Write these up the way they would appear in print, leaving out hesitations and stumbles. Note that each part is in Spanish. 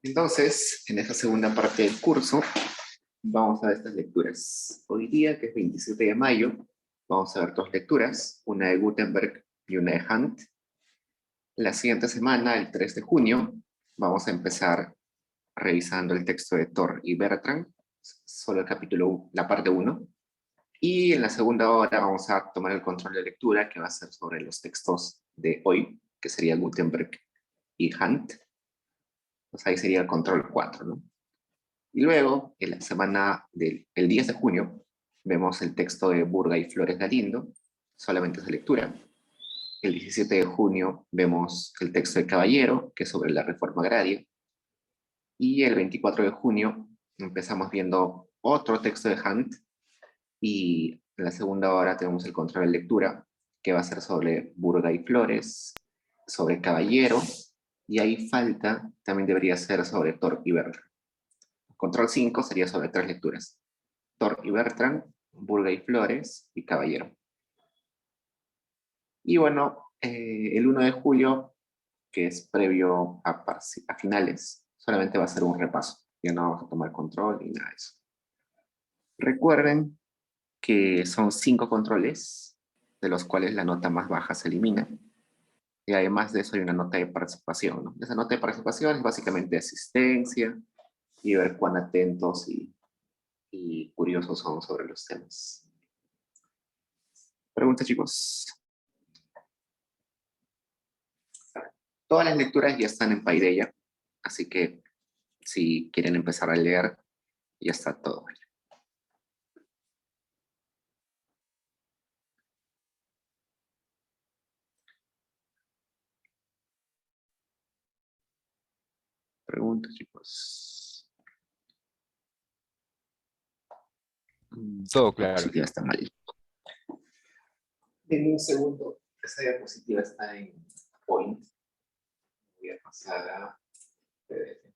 Entonces, en esta segunda parte del curso, vamos a ver estas lecturas. Hoy día, que es 27 de mayo, vamos a ver dos lecturas, una de Gutenberg y una de Hunt. La siguiente semana, el 3 de junio, vamos a empezar revisando el texto de Thor y Bertrand, solo el capítulo, la parte 1. Y en la segunda hora vamos a tomar el control de lectura, que va a ser sobre los textos de hoy, que sería Gutenberg y Hunt. Pues ahí sería el control 4, ¿no? Y luego, en la semana del 10 de junio, vemos el texto de Burga y Flores Galindo, solamente esa lectura. El 17 de junio vemos el texto de Caballero, que es sobre la reforma agraria. Y el 24 de junio empezamos viendo otro texto de Hunt, y en la segunda hora tenemos el control de lectura, que va a ser sobre Burga y Flores, sobre Caballero, y ahí falta, también debería ser sobre Thor y Bertrand. Control 5 sería sobre 3 lecturas: Thor y Bertrand, Burga y Flores y Caballero. Y bueno, el 1 de julio, que es previo a finales, solamente va a ser un repaso. Ya no vamos a tomar control ni nada de eso. Recuerden que son 5 controles, de los cuales la nota más baja se elimina. Y además de eso hay una nota de participación, ¿no? Esa nota de participación es básicamente asistencia y ver cuán atentos y curiosos son sobre los temas. Preguntas, chicos. Todas las lecturas ya están en Paideia, así que si quieren empezar a leer, ya está todo ahí. Preguntas, chicos. Todo La claro. diapositiva está mal. En un segundo, esa diapositiva está en Point. Voy a pasar a PDF.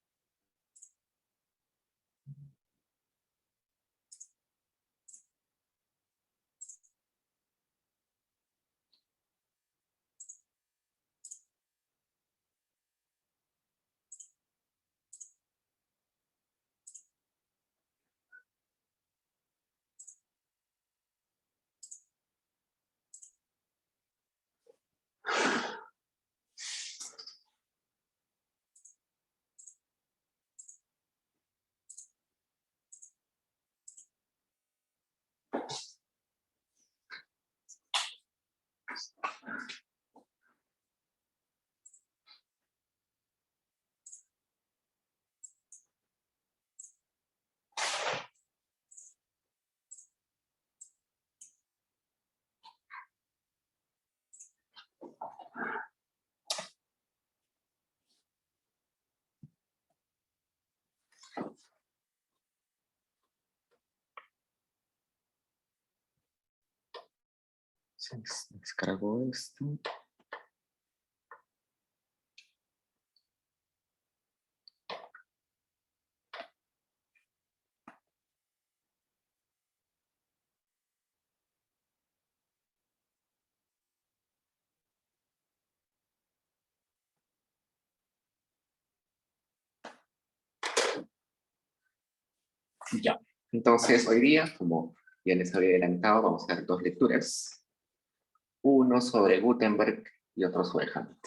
Se descargó esto. Ya. Entonces, hoy día, como ya les había adelantado, vamos a hacer dos lecturas. Uno sobre Gutenberg y otro sobre Hunt.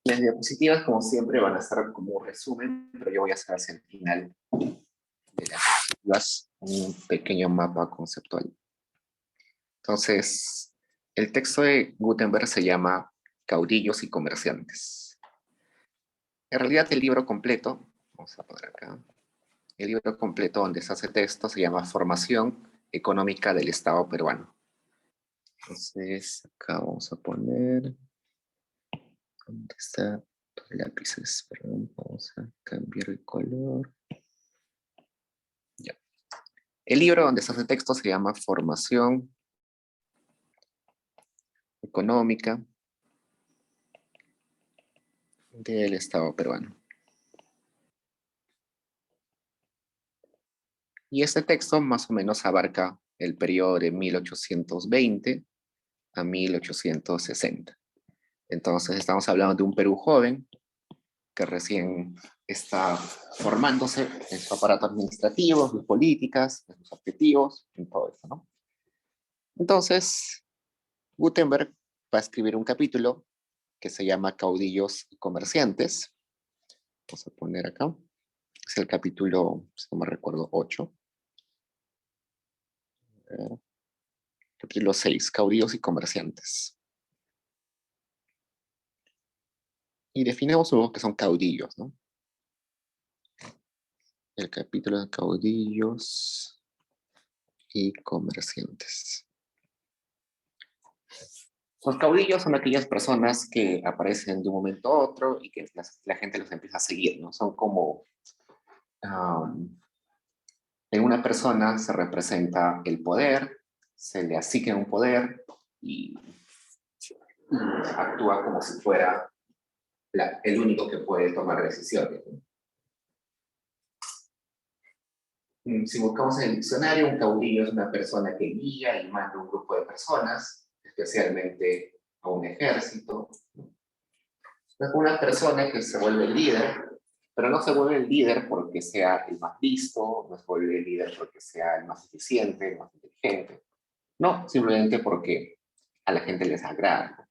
Las diapositivas, como siempre, van a estar como un resumen, pero yo voy a hacer hacia el final de las diapositivas un pequeño mapa conceptual. Entonces, el texto de Gutenberg se llama Caudillos y Comerciantes. En realidad, el libro completo, vamos a poner acá, el libro completo donde se hace texto se llama Formación Económica del Estado Peruano. Entonces, acá vamos a poner, ¿dónde están los lápices? Perdón, vamos a cambiar el color. Ya. El libro donde se hace texto se llama Formación Económica del Estado Peruano. Y este texto más o menos abarca el periodo de 1820 a 1860. Entonces estamos hablando de un Perú joven, que recién está formándose en su aparato administrativo, en sus políticas, en sus objetivos, en todo eso, ¿no? Entonces, Gutenberg va a escribir un capítulo que se llama Caudillos y Comerciantes. Vamos a poner acá. Es el capítulo, si no me recuerdo, 8. Capítulo 6, Caudillos y Comerciantes. Y definimos luego que son caudillos, ¿no? El capítulo de caudillos y comerciantes. Los caudillos son aquellas personas que aparecen de un momento a otro y que la gente los empieza a seguir, ¿no? Son como... en una persona se representa el poder, se le asigna un poder y actúa como si fuera el único que puede tomar decisiones, ¿no? Si buscamos en el diccionario, un caudillo es una persona que guía y manda un grupo de personas, especialmente a un ejército. Es una persona que se vuelve el líder, pero no se vuelve el líder porque sea el más listo, no se vuelve el líder porque sea el más eficiente, el más inteligente. No, simplemente porque a la gente les agrada.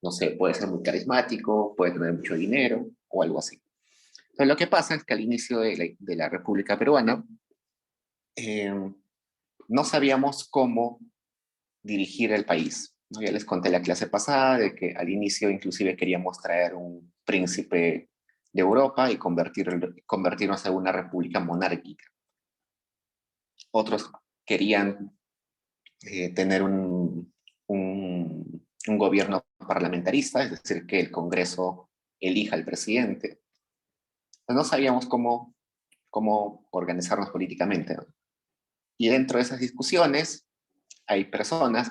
No sé, puede ser muy carismático, puede tener mucho dinero o algo así. Entonces, lo que pasa es que al inicio de la República Peruana, no sabíamos cómo dirigir el país, ¿no? Ya les conté la clase pasada de que al inicio inclusive queríamos traer un príncipe de Europa y convertirnos en una república monárquica. Otros querían tener un gobierno parlamentarista, es decir, que el Congreso elija al presidente. Pues no sabíamos cómo organizarnos políticamente, ¿no? Y dentro de esas discusiones hay personas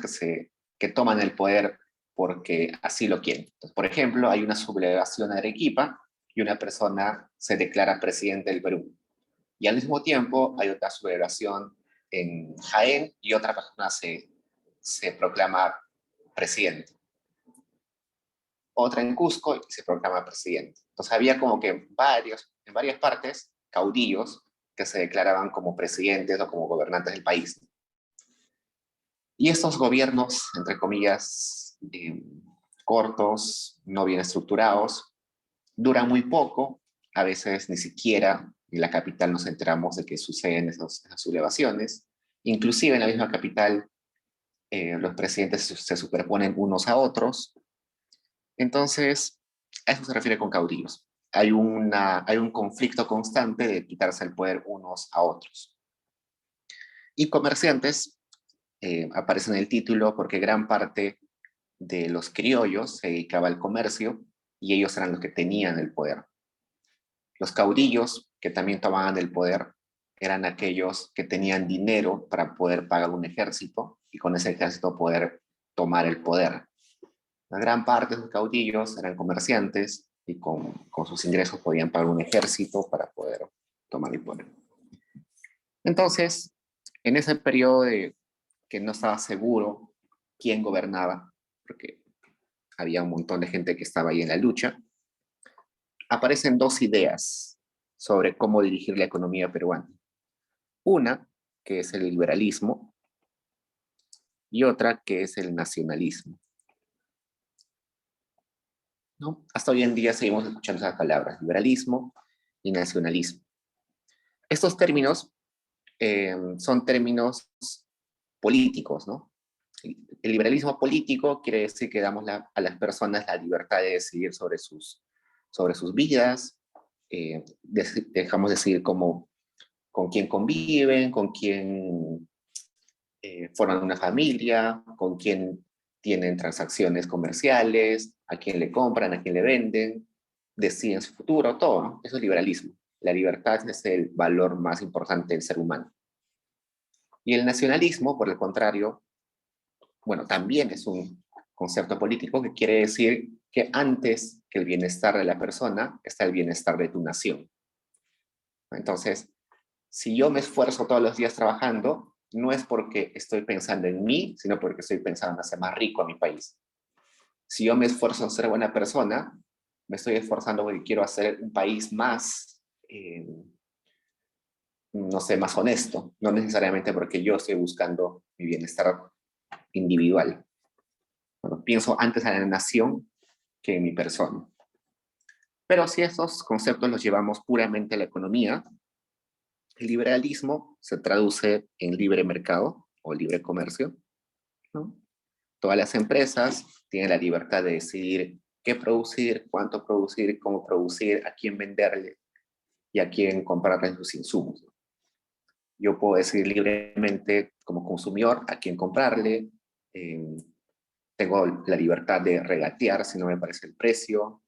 que toman el poder porque así lo quieren. Entonces, por ejemplo, hay una sublevación en Arequipa y una persona se declara presidente del Perú. Y al mismo tiempo hay otra sublevación en Jaén y otra persona se proclama presidente. Otra en Cusco y se proclama presidente. Entonces había como que en varias partes caudillos que se declaraban como presidentes o como gobernantes del país. Y estos gobiernos, entre comillas, cortos, no bien estructurados, duran muy poco, a veces ni siquiera en la capital nos enteramos de que suceden esas sublevaciones. Inclusive en la misma capital los presidentes se superponen unos a otros. Entonces, a eso se refiere con caudillos. Hay un conflicto constante de quitarse el poder unos a otros. Y comerciantes aparece en el título porque gran parte de los criollos se dedicaba al comercio y ellos eran los que tenían el poder. Los caudillos, que también tomaban el poder, eran aquellos que tenían dinero para poder pagar un ejército y con ese ejército poder tomar el poder. La gran parte de los caudillos eran comerciantes y con sus ingresos podían pagar un ejército para poder tomar el poder. Entonces, en ese periodo que no estaba seguro quién gobernaba, porque había un montón de gente que estaba ahí en la lucha, aparecen dos ideas sobre cómo dirigir la economía peruana. Una, que es el liberalismo, y otra, que es el nacionalismo, ¿no? Hasta hoy en día seguimos escuchando esas palabras, liberalismo y nacionalismo. Estos términos son términos políticos, ¿no? El liberalismo político quiere decir que damos a las personas la libertad de decidir sobre sus vidas, dejamos decidir con quién conviven, con quién forman una familia, con quién tienen transacciones comerciales, a quién le compran, a quién le venden, deciden su futuro, todo, ¿no? Eso es liberalismo. La libertad es el valor más importante del ser humano. Y el nacionalismo, por el contrario, bueno, también es un concepto político que quiere decir que antes que el bienestar de la persona está el bienestar de tu nación. Entonces, si yo me esfuerzo todos los días trabajando, no es porque estoy pensando en mí, sino porque estoy pensando en hacer más rico a mi país. Si yo me esfuerzo en ser buena persona, me estoy esforzando porque quiero hacer un país más, no sé, más honesto, no necesariamente porque yo estoy buscando mi bienestar individual. Bueno, pienso antes en la nación que en mi persona. Pero si estos conceptos los llevamos puramente a la economía, el liberalismo se traduce en libre mercado o libre comercio, ¿no? Todas las empresas tienen la libertad de decidir qué producir, cuánto producir, cómo producir, a quién venderle y a quién comprarle sus insumos. Yo puedo decidir libremente como consumidor a quién comprarle, eh, tengo la libertad de regatear si no me parece el precio,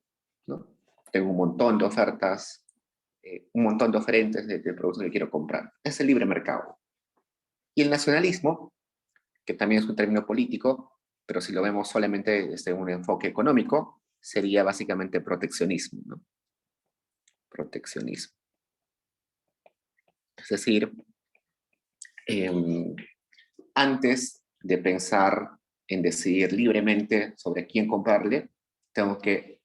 ¿no? Tengo un montón de ofertas, un montón de oferentes de productos que quiero comprar. Es el libre mercado. Y el nacionalismo, que también es un término político, pero si lo vemos solamente desde un enfoque económico, sería básicamente proteccionismo, ¿no? Proteccionismo. Es decir, eh, antes de pensar en decidir libremente sobre quién comprarle, tengo que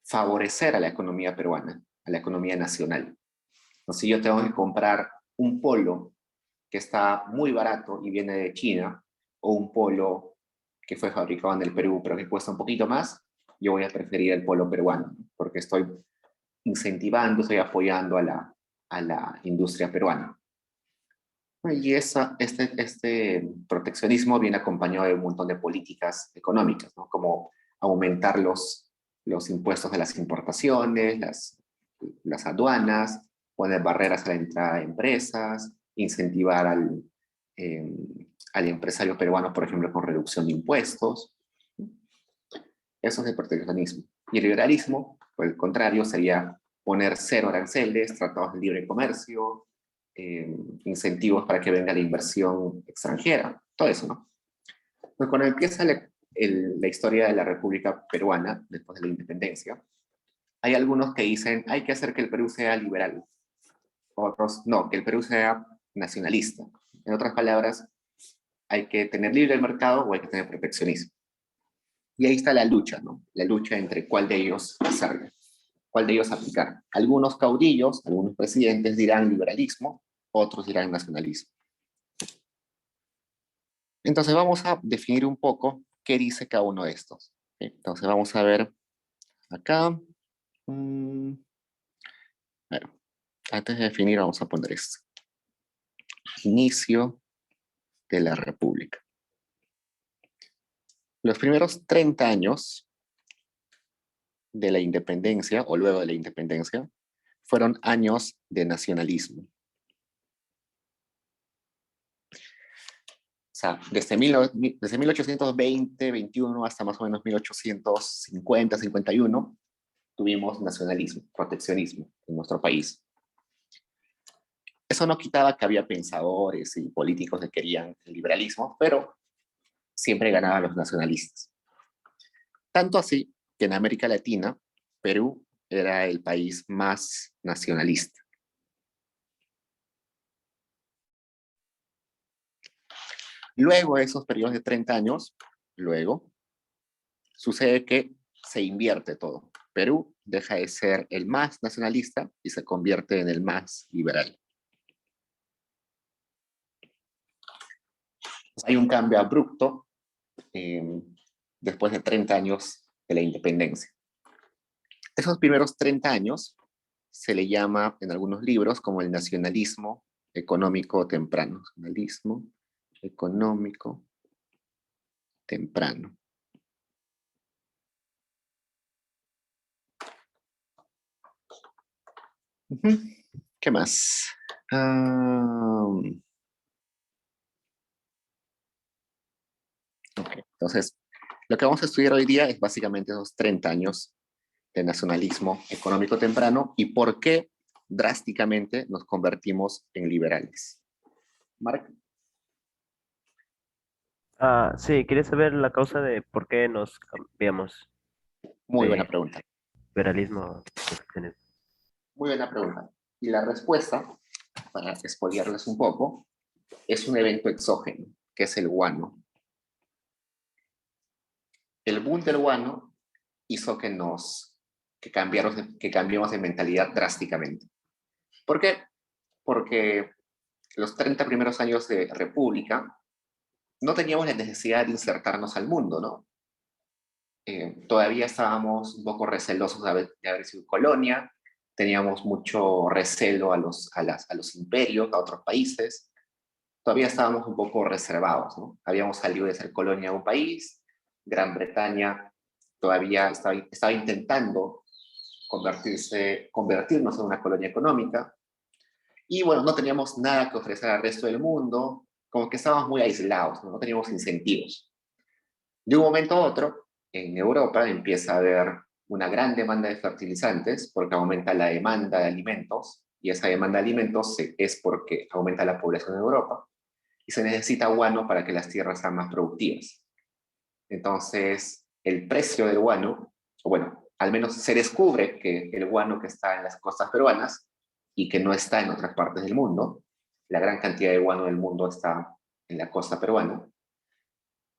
favorecer a la economía peruana, a la economía nacional. O si yo tengo que comprar un polo que está muy barato y viene de China, o un polo que fue fabricado en el Perú pero que cuesta un poquito más, yo voy a preferir el polo peruano, porque estoy incentivando, estoy apoyando a la industria peruana. Y este proteccionismo viene acompañado de un montón de políticas económicas, ¿no? Como aumentar los impuestos de las importaciones, las aduanas, poner barreras a la entrada de empresas, incentivar eh, al empresario peruano, por ejemplo, con reducción de impuestos. Eso es el proteccionismo. Y el liberalismo, por el contrario, sería poner cero aranceles, tratados de libre comercio, incentivos para que venga la inversión extranjera, todo eso, ¿no? Pues cuando empieza la historia de la República Peruana, después de la independencia, hay algunos que dicen, hay que hacer que el Perú sea liberal. Otros, no, que el Perú sea nacionalista. En otras palabras, hay que tener libre mercado o hay que tener proteccionismo. Y ahí está la lucha, ¿no? La lucha entre cuál de ellos hacer, cuál de ellos aplicar. Algunos caudillos, algunos presidentes dirán liberalismo, otros dirán nacionalismo. Entonces vamos a definir un poco qué dice cada uno de estos. Entonces vamos a ver acá. Bueno, antes de definir vamos a poner esto. Inicio de la República. Los primeros 30 años de la independencia, o luego de la independencia, fueron años de nacionalismo. O sea, desde 1820, 21 hasta más o menos 1850, 51, tuvimos nacionalismo, proteccionismo en nuestro país. Eso no quitaba que había pensadores y políticos que querían el liberalismo, pero siempre ganaban los nacionalistas. Tanto así que en América Latina, Perú era el país más nacionalista. Luego de esos periodos de 30 años, luego, sucede que se invierte todo. Perú deja de ser el más nacionalista y se convierte en el más liberal. Hay un cambio abrupto después de 30 años de la independencia. Esos primeros 30 años se le llama en algunos libros como el nacionalismo económico temprano. Nacionalismo económico temprano. ¿Qué más? Okay. Entonces, lo que vamos a estudiar hoy día es básicamente esos 30 años de nacionalismo económico temprano y por qué drásticamente nos convertimos en liberales. Mark. Sí, quería saber la causa de por qué nos cambiamos Muy buena de pregunta. liberalismo a proteccionismo. Muy buena pregunta. Y la respuesta, para expoliarles un poco, es un evento exógeno, que es el guano. El boom del guano hizo que nos que cambiemos de mentalidad drásticamente. ¿Por qué? Porque los 30 primeros años de República no teníamos la necesidad de insertarnos al mundo, ¿no? Todavía estábamos un poco recelosos de haber sido colonia, teníamos mucho recelo a los imperios, a otros países, todavía estábamos un poco reservados, ¿no? Habíamos salido de ser colonia de un país, Gran Bretaña todavía estaba intentando convertirnos en una colonia económica, y bueno, no teníamos nada que ofrecer al resto del mundo, como que estábamos muy aislados, ¿no? No teníamos incentivos. De un momento a otro, en Europa empieza a haber una gran demanda de fertilizantes porque aumenta la demanda de alimentos, y esa demanda de alimentos es porque aumenta la población en Europa y se necesita guano para que las tierras sean más productivas. Entonces, el precio del guano, o bueno, al menos se descubre que el guano que está en las costas peruanas y que no está en otras partes del mundo, la gran cantidad de guano del mundo está en la costa peruana,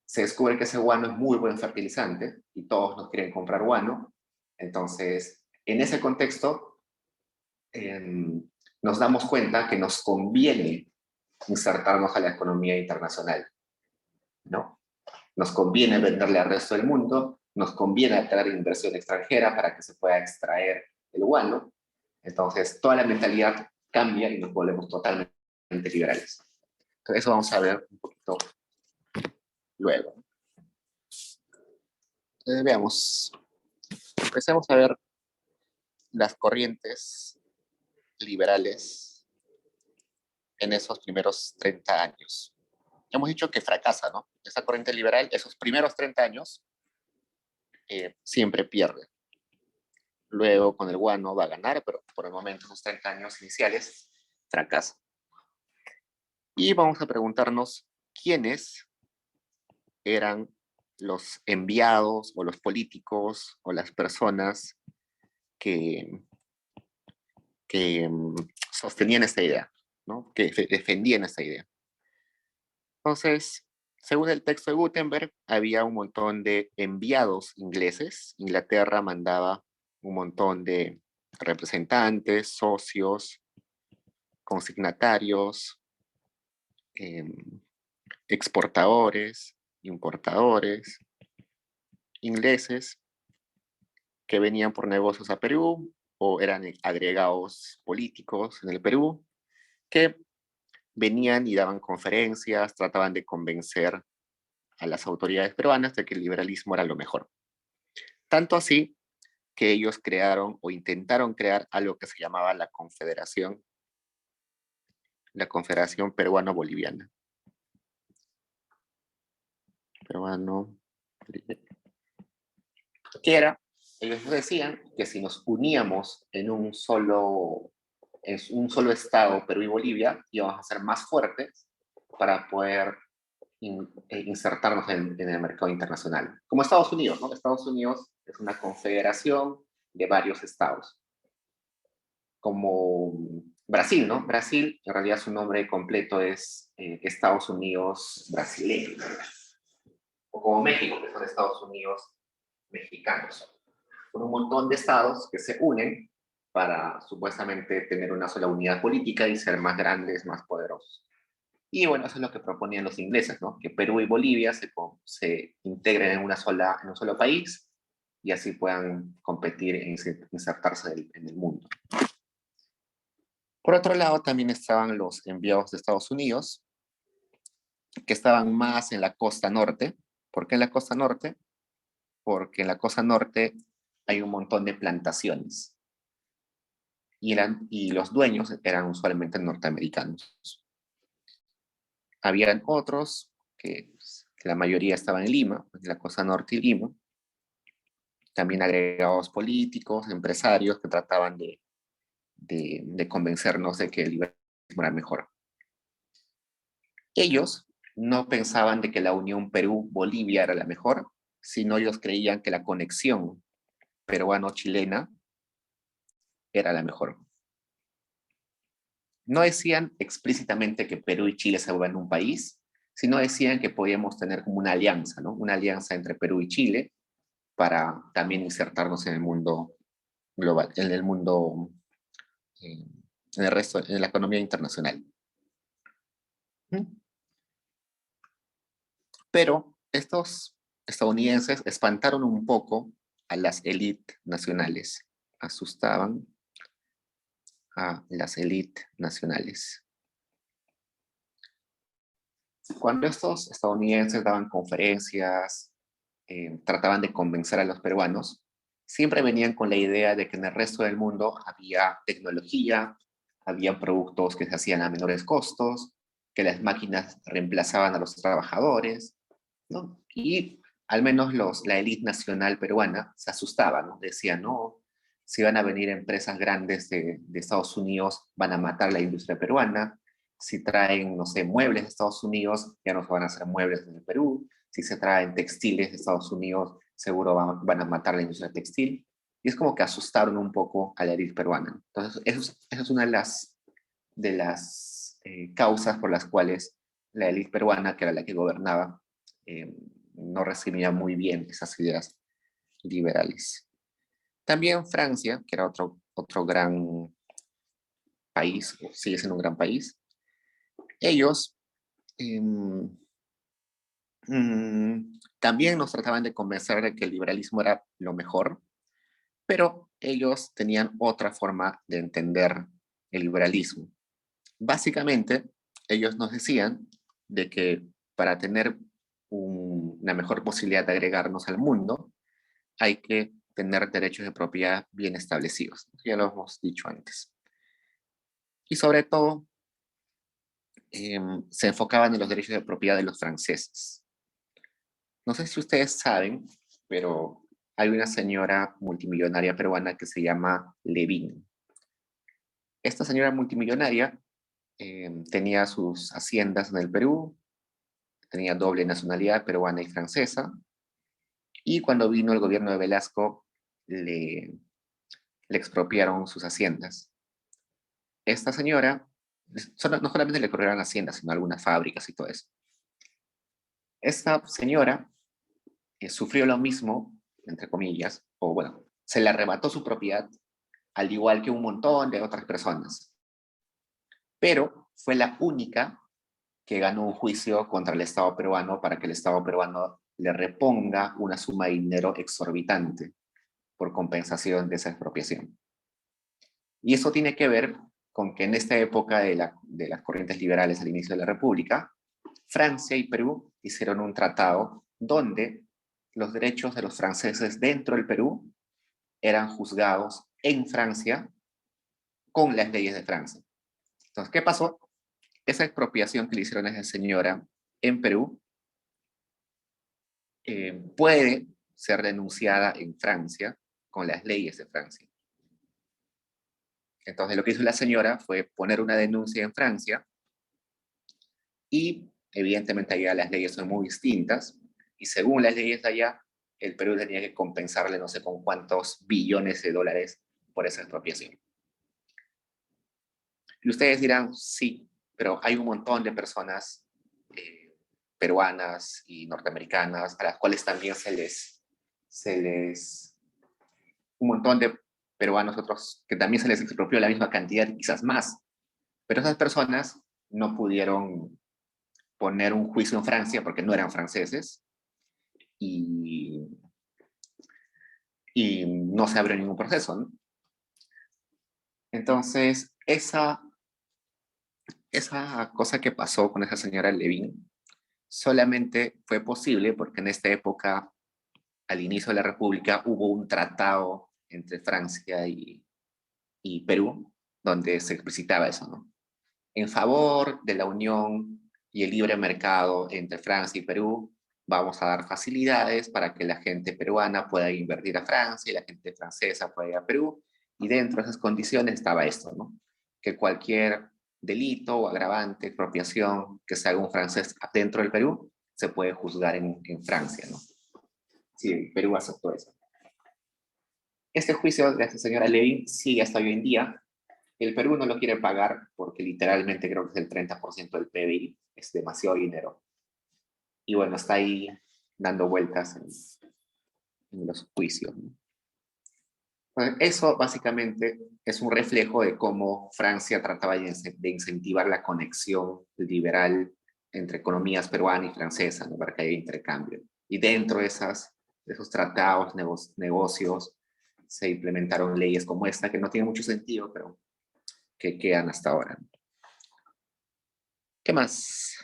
se descubre que ese guano es muy buen fertilizante y todos nos quieren comprar guano. Entonces, en ese contexto, nos damos cuenta que nos conviene insertarnos a la economía internacional, ¿no? Nos conviene venderle al resto del mundo, nos conviene atraer inversión extranjera para que se pueda extraer el guano. Entonces, toda la mentalidad cambia y nos volvemos totalmente liberales. Entonces, eso vamos a ver un poquito luego. Entonces, veamos. Empecemos a ver las corrientes liberales en esos primeros 30 años. Hemos dicho que fracasa, ¿no? Esa corriente liberal, esos primeros 30 años, siempre pierde. Luego con el guano va a ganar, pero por el momento, esos 30 años iniciales, fracasa. Y vamos a preguntarnos quiénes eran los enviados o los políticos o las personas que sostenían esta idea, ¿no? Que defendían esta idea. Entonces, según el texto de Gutenberg, había un montón de enviados ingleses. Inglaterra mandaba un montón de representantes, socios, consignatarios, exportadores, importadores, ingleses que venían por negocios a Perú o eran agregados políticos en el Perú, que venían y daban conferencias, trataban de convencer a las autoridades peruanas de que el liberalismo era lo mejor. Tanto así que ellos crearon o intentaron crear algo que se llamaba la Confederación Peruano-Boliviana. ¿Qué era? Ellos decían que si nos uníamos en un solo estado, Perú y Bolivia, íbamos a ser más fuertes para poder insertarnos en el mercado internacional. Como Estados Unidos, ¿no? Estados Unidos es una confederación de varios estados. Como Brasil, ¿no? Brasil, en realidad su nombre completo es Estados Unidos Brasileño. O como México, que son Estados Unidos Mexicanos. Con un montón de estados que se unen para supuestamente tener una sola unidad política y ser más grandes, más poderosos. Y bueno, eso es lo que proponían los ingleses, ¿no? Que Perú y Bolivia se integren en un solo país y así puedan competir e insertarse en el mundo. Por otro lado, también estaban los enviados de Estados Unidos, que estaban más en la costa norte. ¿Por qué en la costa norte? Porque en la costa norte hay un montón de plantaciones y los dueños eran usualmente norteamericanos. Habían otros que la mayoría estaban en Lima, en la costa norte y Lima, también agregados políticos, empresarios que trataban de convencernos de que el liberalismo era mejor. Ellos no pensaban de que la unión Perú-Bolivia era la mejor, sino ellos creían que la conexión peruano-chilena era la mejor. No decían explícitamente que Perú y Chile se vuelvan un país, sino decían que podíamos tener como una alianza, ¿no? Una alianza entre Perú y Chile para también insertarnos en el mundo global, en el mundo, en el resto, en la economía internacional. Pero estos estadounidenses espantaron un poco a las élites nacionales, asustaban a las élites nacionales. Cuando estos estadounidenses daban conferencias, trataban de convencer a los peruanos, siempre venían con la idea de que en el resto del mundo había tecnología, había productos que se hacían a menores costos, que las máquinas reemplazaban a los trabajadores, ¿no? Y al menos la élite nacional peruana se asustaba, ¿no? Decían, no, si van a venir empresas grandes de Estados Unidos, van a matar la industria peruana. Si traen, no sé, muebles de Estados Unidos, ya no se van a hacer muebles en el Perú. Si se traen textiles de Estados Unidos, seguro van a matar la industria textil. Y es como que asustaron un poco a la élite peruana. Entonces, eso es una de las causas por las cuales la élite peruana, que era la que gobernaba, no recibía muy bien esas ideas liberales. También Francia, que era otro gran país, o sigue siendo un gran país, ellos eh, también nos trataban de convencer de que el liberalismo era lo mejor, pero ellos tenían otra forma de entender el liberalismo. Básicamente, ellos nos decían de que para tener una mejor posibilidad de agregarnos al mundo, hay que tener derechos de propiedad bien establecidos. Ya lo hemos dicho antes. Y sobre todo, se enfocaban en los derechos de propiedad de los franceses. No sé si ustedes saben, pero hay una señora multimillonaria peruana que se llama Levin. Esta señora multimillonaria tenía sus haciendas en el Perú, tenía doble nacionalidad peruana y francesa, y cuando vino el gobierno de Velasco le expropiaron sus haciendas. Esta señora, no solamente le expropiaron haciendas, sino algunas fábricas y todo eso. Esta señora sufrió lo mismo, entre comillas, o bueno, se le arrebató su propiedad, al igual que un montón de otras personas. Pero fue la única que ganó un juicio contra el Estado peruano para que el Estado peruano le reponga una suma de dinero exorbitante por compensación de esa expropiación. Y eso tiene que ver con que en esta época de las corrientes liberales al inicio de la República, Francia y Perú hicieron un tratado donde los derechos de los franceses dentro del Perú eran juzgados en Francia con las leyes de Francia. Entonces, ¿qué pasó? Esa expropiación que le hicieron a esa señora en Perú puede ser denunciada en Francia con las leyes de Francia. Entonces, lo que hizo la señora fue poner una denuncia en Francia y, evidentemente, allá las leyes son muy distintas y según las leyes de allá, el Perú tenía que compensarle no sé con cuántos billones de dólares por esa expropiación. Y ustedes dirán, sí, pero hay un montón de personas peruanas y norteamericanas a las cuales también un montón de peruanos otros que también se les expropió la misma cantidad, quizás más. Pero esas personas no pudieron poner un juicio en Francia porque no eran franceses y, y no se abrió ningún proceso, ¿no? Entonces, esa cosa que pasó con esa señora Levin solamente fue posible porque en esta época, al inicio de la República, hubo un tratado entre Francia y Perú donde se explicitaba eso, ¿no? En favor de la unión y el libre mercado entre Francia y Perú, vamos a dar facilidades para que la gente peruana pueda invertir a Francia y la gente francesa pueda ir a Perú. Y dentro de esas condiciones estaba esto, ¿no? Que cualquier delito o agravante, expropiación que se haga un francés dentro del Perú, se puede juzgar en Francia, ¿no? Sí, Perú aceptó eso. Este juicio de esta señora Levin sigue hasta hoy en día. El Perú no lo quiere pagar porque literalmente creo que es el 30% del PBI, es demasiado dinero. Y bueno, está ahí dando vueltas en los juicios, ¿no? Eso básicamente es un reflejo de cómo Francia trataba de incentivar la conexión liberal entre economías peruana y francesa, ¿no? Para que haya intercambio. Y dentro de esos tratados, negocios, se implementaron leyes como esta, que no tienen mucho sentido, pero que quedan hasta ahora. ¿Qué más?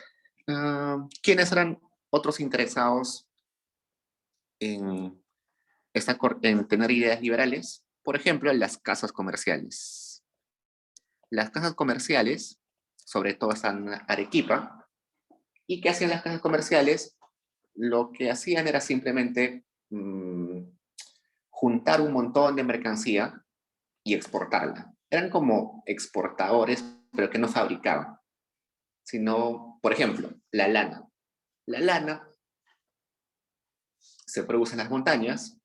¿Quiénes eran otros interesados en, en tener ideas liberales? Por ejemplo, las casas comerciales. Las casas comerciales, sobre todo están en Arequipa, ¿y qué hacían las casas comerciales? Lo que hacían era simplemente juntar un montón de mercancía y exportarla. Eran como exportadores, pero que no fabricaban, sino, por ejemplo, la lana. La lana se produce en las montañas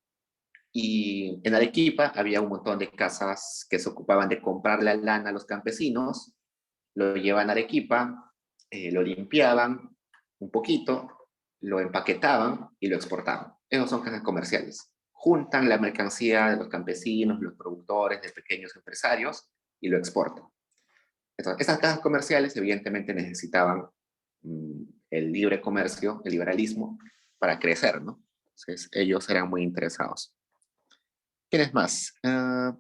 y en Arequipa había un montón de casas que se ocupaban de comprar la lana a los campesinos, lo llevaban a Arequipa, lo limpiaban un poquito, lo empaquetaban y lo exportaban. Esos son casas comerciales. Juntan la mercancía de los campesinos, los productores, de pequeños empresarios y lo exportan. Entonces, esas casas comerciales evidentemente necesitaban el libre comercio, el liberalismo, para crecer, ¿no? Entonces, ellos eran muy interesados. ¿Quiénes más?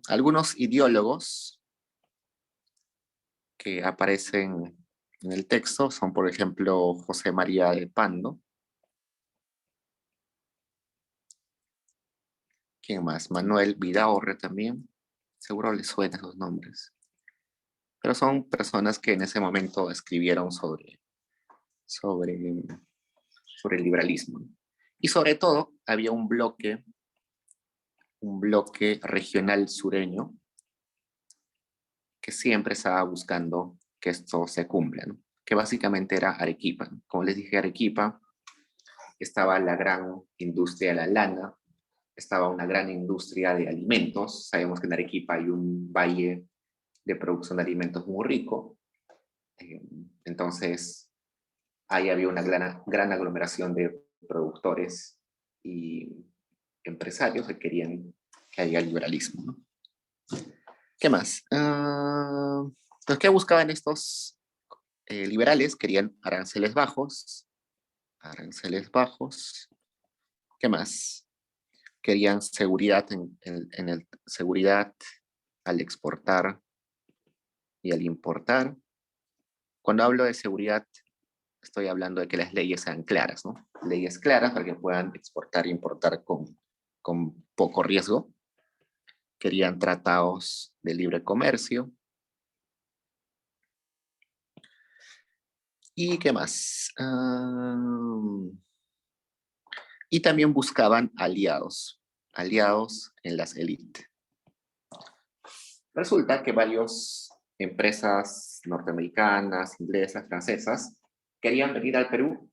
Algunos ideólogos que aparecen en el texto son, por ejemplo, José María de Pando. ¿Quién más? Manuel Vidaurre también. Seguro les suenan esos nombres. Pero son personas que en ese momento escribieron sobre, sobre el liberalismo. Y sobre todo, había un bloque regional sureño que siempre estaba buscando que esto se cumpla, ¿no? Que básicamente era Arequipa. Como les dije, Arequipa estaba la gran industria de la lana, estaba una gran industria de alimentos. Sabemos que en Arequipa hay un valle de producción de alimentos muy rico. Entonces, ahí había una gran aglomeración de productores y empresarios que querían que haya liberalismo, ¿no? ¿Qué más? Entonces, ¿qué buscaban estos liberales? Querían aranceles bajos. Aranceles bajos. ¿Qué más? Querían seguridad seguridad al exportar y al importar. Cuando hablo de seguridad, estoy hablando de que las leyes sean claras, ¿no? Leyes claras para que puedan exportar e importar con poco riesgo. Querían tratados de libre comercio. ¿Y qué más? Y también buscaban aliados en las élites. Resulta que varias empresas norteamericanas, inglesas, francesas, querían venir al Perú,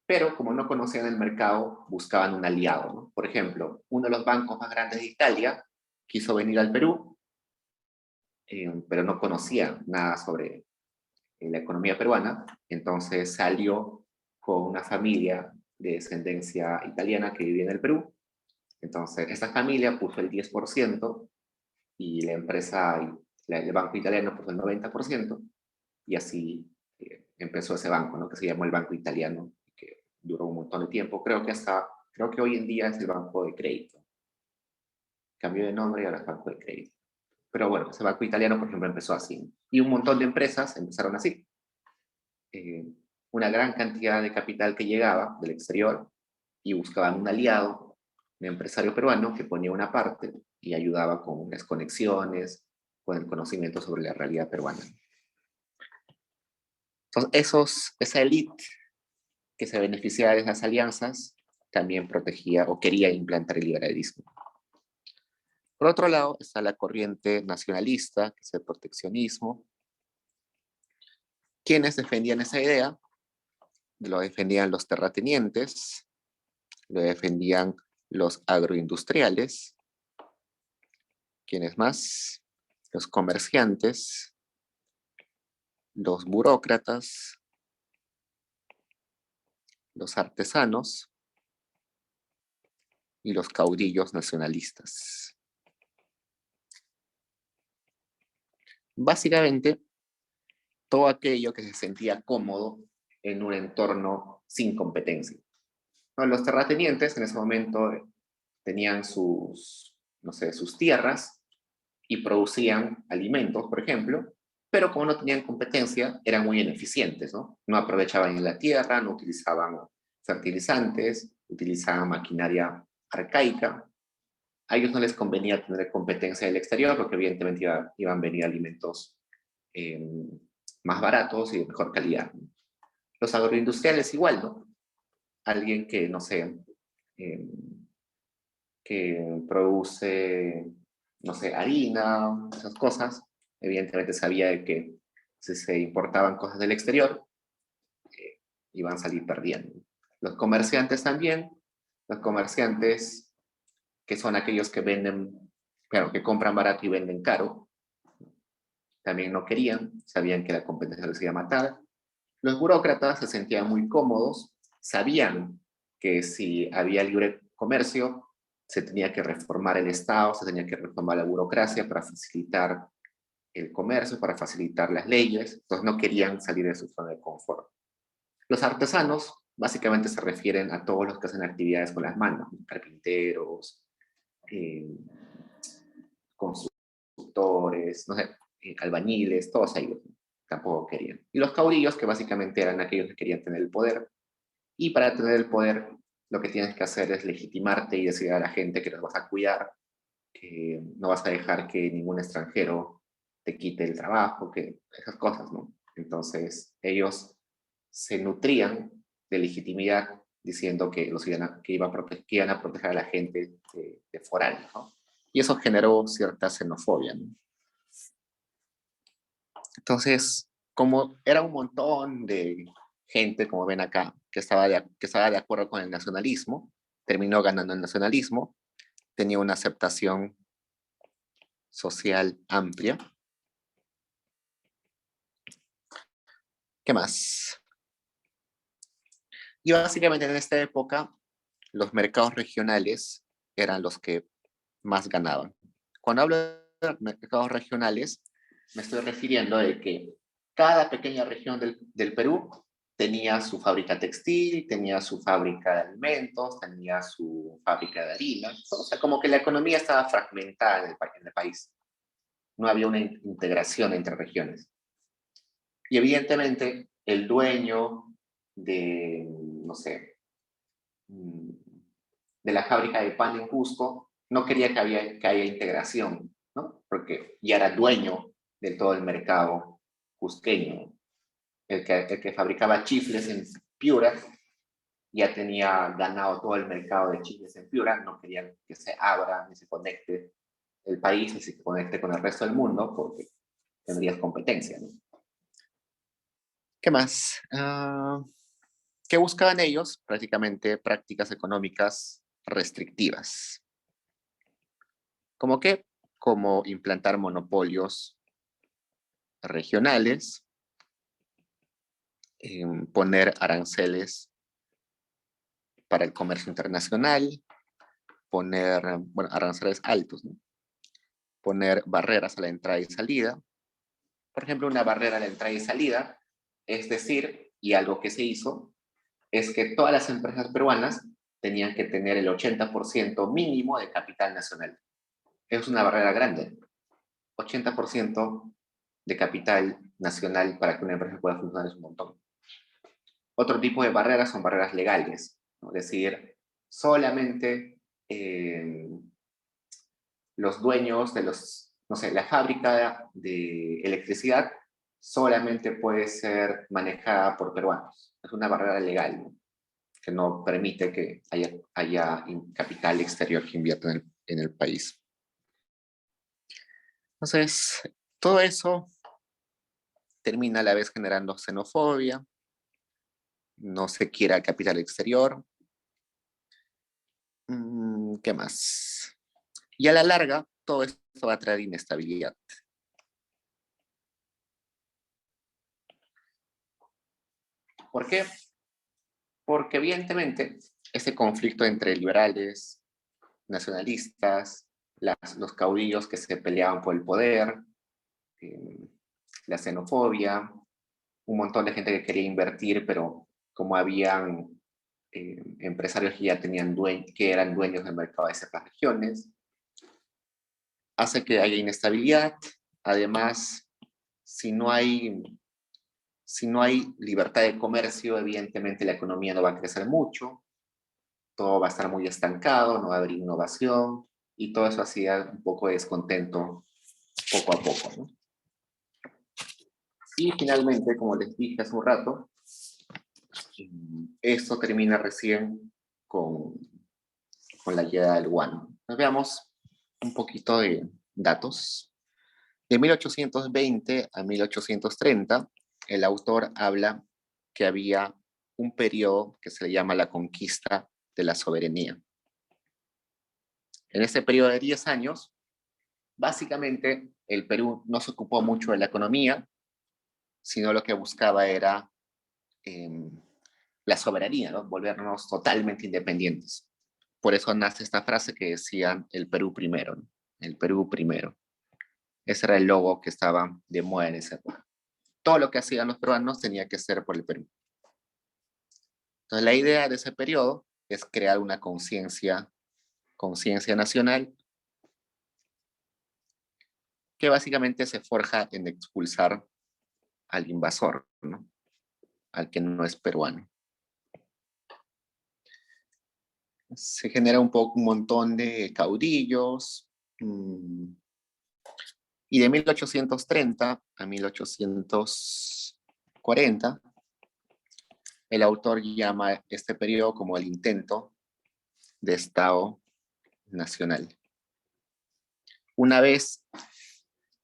pero como no conocían el mercado, buscaban un aliado, ¿no? Por ejemplo, uno de los bancos más grandes de Italia quiso venir al Perú, pero no conocía nada sobre la economía peruana, entonces salió con una familia de descendencia italiana que vivía en el Perú. Entonces, esta familia puso el 10% y la empresa, el banco italiano puso el 90%, y así empezó ese banco, ¿no? Que se llamó el Banco Italiano, que duró un montón de tiempo. Creo que hoy en día es el Banco de Crédito. Cambió de nombre y ahora es Banco de Crédito. Pero bueno, ese banco italiano, por ejemplo, empezó así. Y un montón de empresas empezaron así. Una gran cantidad de capital que llegaba del exterior y buscaban un aliado, un empresario peruano que ponía una parte y ayudaba con las conexiones, con el conocimiento sobre la realidad peruana. Entonces, esa élite que se beneficiaba de esas alianzas también protegía o quería implantar el liberalismo. Por otro lado, está la corriente nacionalista, que es el proteccionismo. ¿Quiénes defendían esa idea? Lo defendían los terratenientes, lo defendían los agroindustriales. ¿Quiénes más? Los comerciantes, los burócratas, los artesanos y los caudillos nacionalistas. Básicamente, todo aquello que se sentía cómodo en un entorno sin competencia. ¿No? Los terratenientes en ese momento tenían sus, no sé, sus tierras y producían alimentos, por ejemplo, pero como no tenían competencia, eran muy ineficientes, ¿no? No aprovechaban la tierra, no utilizaban fertilizantes, utilizaban maquinaria arcaica. A ellos no les convenía tener competencia del exterior porque evidentemente iban a venir alimentos eh, más baratos y de mejor calidad. Los agroindustriales igual, ¿no? Alguien que, no sé, eh, que produce, no sé, harina, esas cosas, evidentemente sabía de que si se importaban cosas del exterior, iban a salir perdiendo. Los comerciantes también, los comerciantes que son aquellos que venden, claro, que compran barato y venden caro, también no querían, sabían que la competencia les iba a matar. Los burócratas se sentían muy cómodos, sabían que si había libre comercio, se tenía que reformar el Estado, se tenía que reformar la burocracia para facilitar el comercio, para facilitar las leyes, entonces no querían salir de su zona de confort. Los artesanos básicamente se refieren a todos los que hacen actividades con las manos, carpinteros, eh, constructores, no sé, albañiles, todos ellos tampoco querían. Y los caudillos, que básicamente eran aquellos que querían tener el poder, y para tener el poder lo que tienes que hacer es legitimarte y decir a la gente que los vas a cuidar, que no vas a dejar que ningún extranjero te quite el trabajo, que esas cosas, ¿no? Entonces ellos se nutrían de legitimidad diciendo que, que iban a proteger a la gente de foráneo, ¿no? Y eso generó cierta xenofobia, ¿no? Entonces, como era un montón de gente, como ven acá, que estaba de acuerdo con el nacionalismo, terminó ganando el nacionalismo, tenía una aceptación social amplia. ¿Qué más? Y básicamente en esta época, los mercados regionales eran los que más ganaban. Cuando hablo de mercados regionales, me estoy refiriendo de que cada pequeña región del Perú tenía su fábrica textil, tenía su fábrica de alimentos, tenía su fábrica de harina. O sea, como que la economía estaba fragmentada en el país. No había una integración entre regiones. Y evidentemente el dueño de, no sé, de la fábrica de pan en Cusco no quería que haya integración, ¿no? Porque ya era dueño de todo el mercado cusqueño. El que fabricaba chifles en Piura ya tenía ganado todo el mercado de chifles en Piura, no quería que se abra ni se conecte el país ni se conecte con el resto del mundo porque tendrías competencia, ¿no? ¿Qué más? ¿Qué buscaban ellos? Prácticamente prácticas económicas restrictivas. ¿Cómo qué? Como implantar monopolios regionales, poner aranceles para el comercio internacional, poner, bueno, aranceles altos, ¿no? Poner barreras a la entrada y salida. Por ejemplo, una barrera a la entrada y salida, es decir, y algo que se hizo, es que todas las empresas peruanas tenían que tener el 80% mínimo de capital nacional. Es una barrera grande. 80% de capital nacional para que una empresa pueda funcionar es un montón. Otro tipo de barreras son barreras legales, ¿no? Es decir, solamente los dueños de no sé, la fábrica de electricidad solamente puede ser manejada por peruanos. Es una barrera legal, ¿no? Que no permite que haya capital exterior que invierta en el país. Entonces, todo eso termina a la vez generando xenofobia, no se quiere capital exterior. ¿Qué más? Y a la larga, todo esto va a traer inestabilidad. ¿Por qué? Porque evidentemente ese conflicto entre liberales, nacionalistas, los caudillos que se peleaban por el poder, la xenofobia, un montón de gente que quería invertir, pero como habían empresarios que ya tenían que eran dueños del mercado de ciertas regiones, hace que haya inestabilidad. Además, si no hay libertad de comercio, evidentemente la economía no va a crecer mucho, todo va a estar muy estancado, no va a haber innovación, y todo eso hacía un poco de descontento poco a poco, ¿no? Y finalmente, como les dije hace un rato, esto termina recién con la llegada del guano. Nos veamos un poquito de datos. De 1820 a 1830, el autor habla que había un periodo que se le llama la conquista de la soberanía. En ese periodo de 10 años, básicamente el Perú no se ocupó mucho de la economía, sino lo que buscaba era la soberanía, ¿no? Volvernos totalmente independientes. Por eso nace esta frase que decían el Perú primero, ¿no? El Perú primero. Ese era el logo que estaba de moda en esa época. Todo lo que hacían los peruanos tenía que ser por el Perú. Entonces la idea de ese periodo es crear una conciencia nacional que básicamente se forja en expulsar al invasor, ¿no? Al que no es peruano. Se genera un montón de caudillos, y de 1830 a 1840, el autor llama este periodo como el intento de Estado nacional. Una vez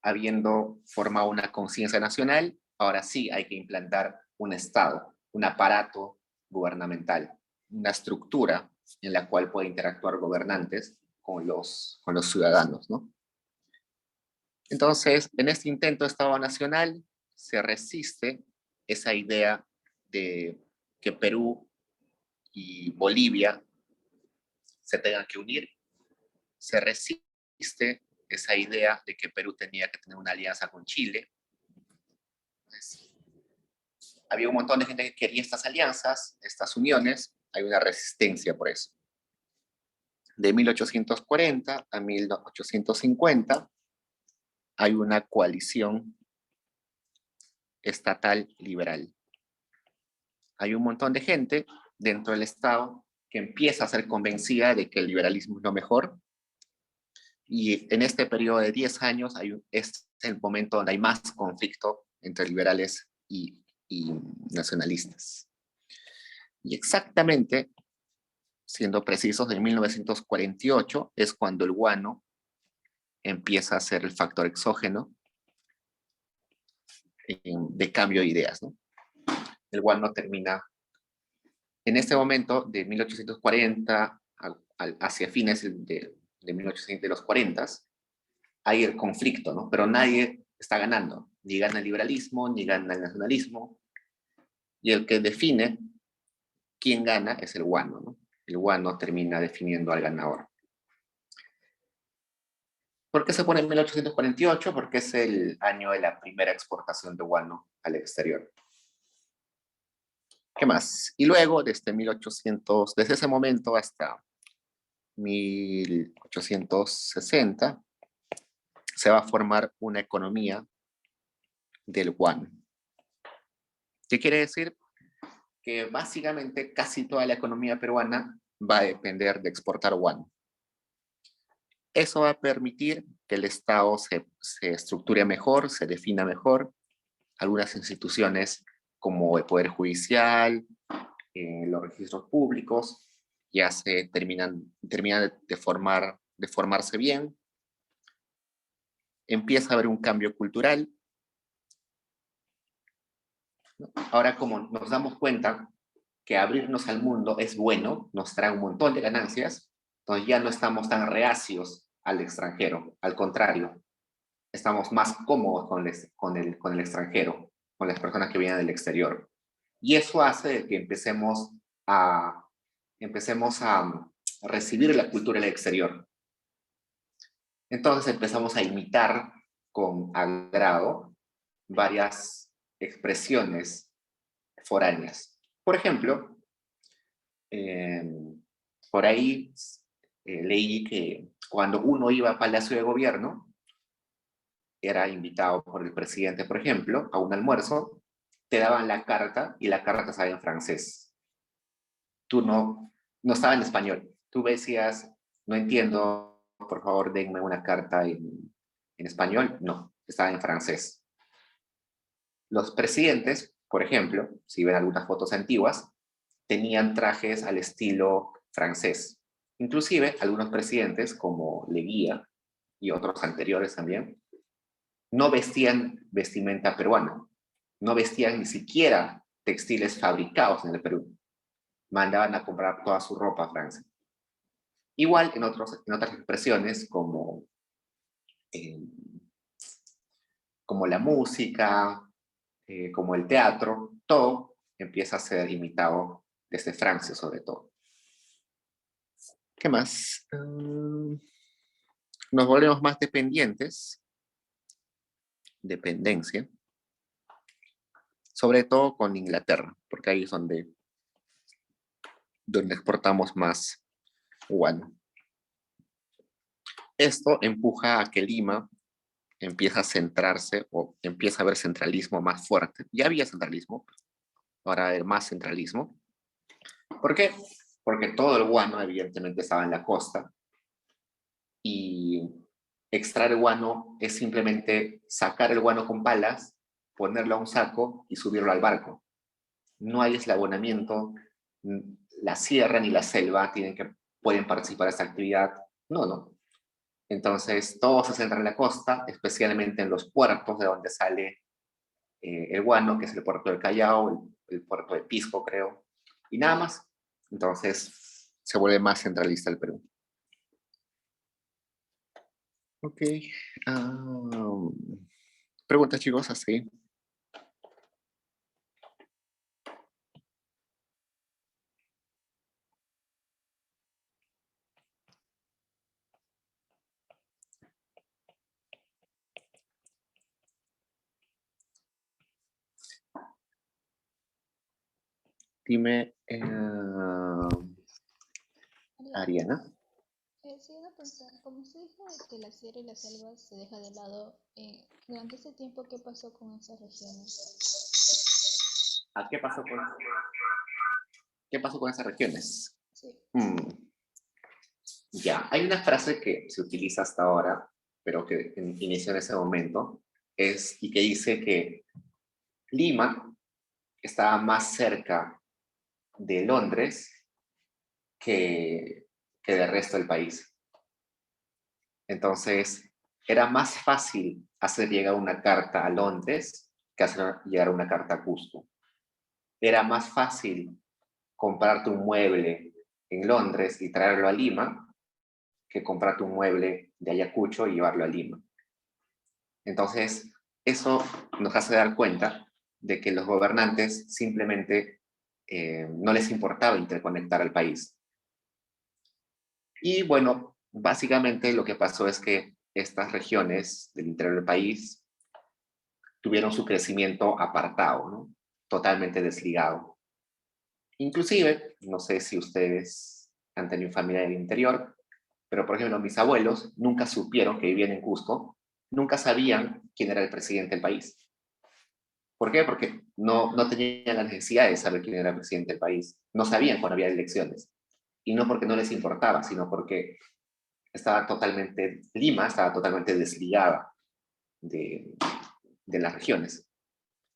habiendo formado una conciencia nacional, ahora sí hay que implantar un Estado, un aparato gubernamental, una estructura en la cual pueden interactuar gobernantes con los ciudadanos, ¿no? Entonces, en este intento de Estado nacional se resiste esa idea de que Perú y Bolivia se tengan que unir. Se resiste esa idea de que Perú tenía que tener una alianza con Chile. Entonces, había un montón de gente que quería estas alianzas, estas uniones. Hay una resistencia por eso. De 1840 a 1850 hay una coalición estatal liberal. Hay un montón de gente dentro del Estado que empieza a ser convencida de que el liberalismo es lo mejor. Y en este periodo de 10 años es el momento donde hay más conflicto entre liberales y nacionalistas. Y exactamente, siendo precisos, en 1948 es cuando el guano empieza a ser el factor exógeno de cambio de ideas, ¿no? El guano termina en este momento de 1840 hacia fines de 1800, de los 40, hay el conflicto, ¿no? Pero nadie está ganando, ni gana el liberalismo, ni gana el nacionalismo, y el que define quién gana es el guano, ¿no? El guano termina definiendo al ganador. ¿Por qué se pone en 1848? Porque es el año de la primera exportación de guano al exterior. ¿Qué más? Y luego, desde ese momento hasta 1860, se va a formar una economía del guano. ¿Qué quiere decir? Que básicamente casi toda la economía peruana va a depender de exportar guano. Eso va a permitir que el Estado se estructure mejor, se defina mejor. Algunas instituciones como el Poder Judicial, los registros públicos, ya se terminan de formarse bien. Empieza a haber un cambio cultural. Ahora, como nos damos cuenta que abrirnos al mundo es bueno, nos trae un montón de ganancias, entonces ya no estamos tan reacios al extranjero, al contrario, estamos más cómodos con el extranjero, con las personas que vienen del exterior. Y eso hace que empecemos a recibir la cultura del exterior. Entonces empezamos a imitar con agrado varias expresiones foráneas. Por ejemplo, por ahí leí que cuando uno iba a Palacio de Gobierno, era invitado por el presidente, por ejemplo, a un almuerzo, te daban la carta y la carta estaba en francés. Tú no estaba en español. Tú decías, no entiendo, por favor, denme una carta en español. No, estaba en francés. Los presidentes, por ejemplo, si ven algunas fotos antiguas, tenían trajes al estilo francés. Inclusive, algunos presidentes, como Leguía y otros anteriores también, no vestían vestimenta peruana, no vestían ni siquiera textiles fabricados en el Perú. Mandaban a comprar toda su ropa a Francia. Igual en otras expresiones eh, como la música, como el teatro, todo empieza a ser imitado desde Francia sobre todo. ¿Qué más? Nos volvemos más dependientes, dependencia, sobre todo con Inglaterra, porque ahí es donde exportamos más guano. Esto empuja a que Lima empieza a centrarse o empieza a haber centralismo más fuerte. Ya había centralismo, ahora va a haber más centralismo. ¿Por qué? Porque todo el guano evidentemente estaba en la costa y extraer guano es simplemente sacar el guano con palas, ponerlo a un saco y subirlo al barco. No hay eslabonamiento, la sierra ni la selva pueden participar de esta actividad. No. Entonces, todo se centra en la costa, especialmente en los puertos de donde sale el guano, que es el puerto del Callao, el puerto de Pisco, creo, y nada más. Entonces, se vuelve más centralista el Perú. Ok. Preguntas, chicos, así. Dime, Ariana. Sí, una pregunta. Como usted dijo de que la sierra y la selva se deja de lado, durante ese tiempo, ¿qué pasó con esas regiones? ¿A qué pasó con esas regiones? Sí. Ya, hay una frase que se utiliza hasta ahora, pero que inició en ese momento, y que dice que Lima estaba más cerca de Londres que del resto del país. Entonces, era más fácil hacer llegar una carta a Londres que hacer llegar una carta a Cusco. Era más fácil comprarte un mueble en Londres y traerlo a Lima que comprarte un mueble de Ayacucho y llevarlo a Lima. Entonces, eso nos hace dar cuenta de que los gobernantes simplemente no les importaba interconectar al país. Y bueno, básicamente lo que pasó es que estas regiones del interior del país tuvieron su crecimiento apartado, ¿no? Totalmente desligado. Inclusive, no sé si ustedes han tenido familia del interior, pero por ejemplo mis abuelos nunca supieron que vivían en Cusco, nunca sabían quién era el presidente del país. ¿Por qué? Porque no tenían la necesidad de saber quién era el presidente del país. No sabían cuando había elecciones. Y no porque no les importaba, sino porque Lima estaba totalmente desligada de las regiones.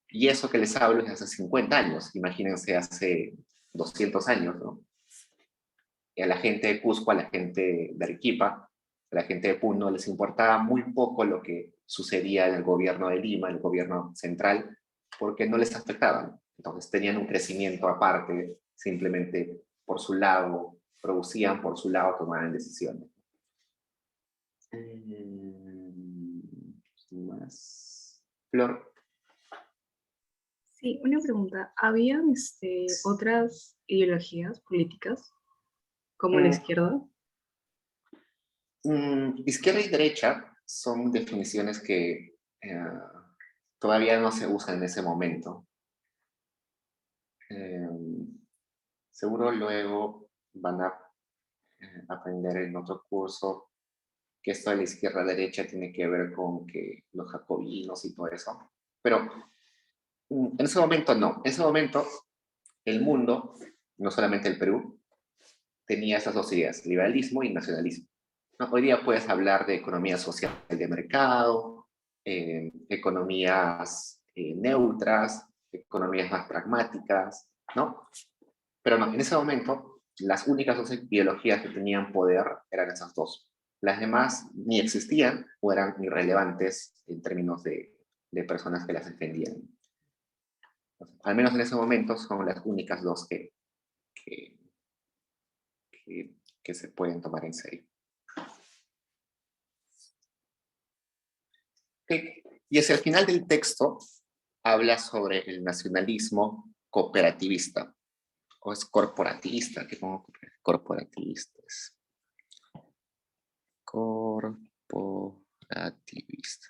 Y eso que les hablo es hace 50 años, imagínense hace 200 años, ¿no? Y a la gente de Cusco, a la gente de Arequipa, a la gente de Puno les importaba muy poco lo que sucedía en el gobierno de Lima, el gobierno central, porque no les afectaba. Entonces tenían un crecimiento aparte, simplemente por su lado, producían por su lado, tomaban decisiones. Más. Flor. Sí, una pregunta. ¿Habían otras ideologías políticas como la izquierda? Izquierda y derecha son definiciones que todavía no se usan en ese momento. Seguro luego van a aprender en otro curso que esto de la izquierda-derecha tiene que ver con que los jacobinos y todo eso. Pero en ese momento no. En ese momento el mundo, no solamente el Perú, tenía esas dos ideas, liberalismo y nacionalismo. ¿No? Hoy día puedes hablar de economía social de mercado, economías neutras, economías más pragmáticas, ¿no? Pero no, en ese momento las únicas dos ideologías que tenían poder eran esas dos. Las demás ni existían o eran irrelevantes en términos de personas que las defendían. Entonces, al menos en ese momento son las únicas dos que, que se pueden tomar en serio. Okay. Y hacia el final del texto habla sobre el nacionalismo cooperativista, o es corporativista, que pongo corporativistas. Corporativista.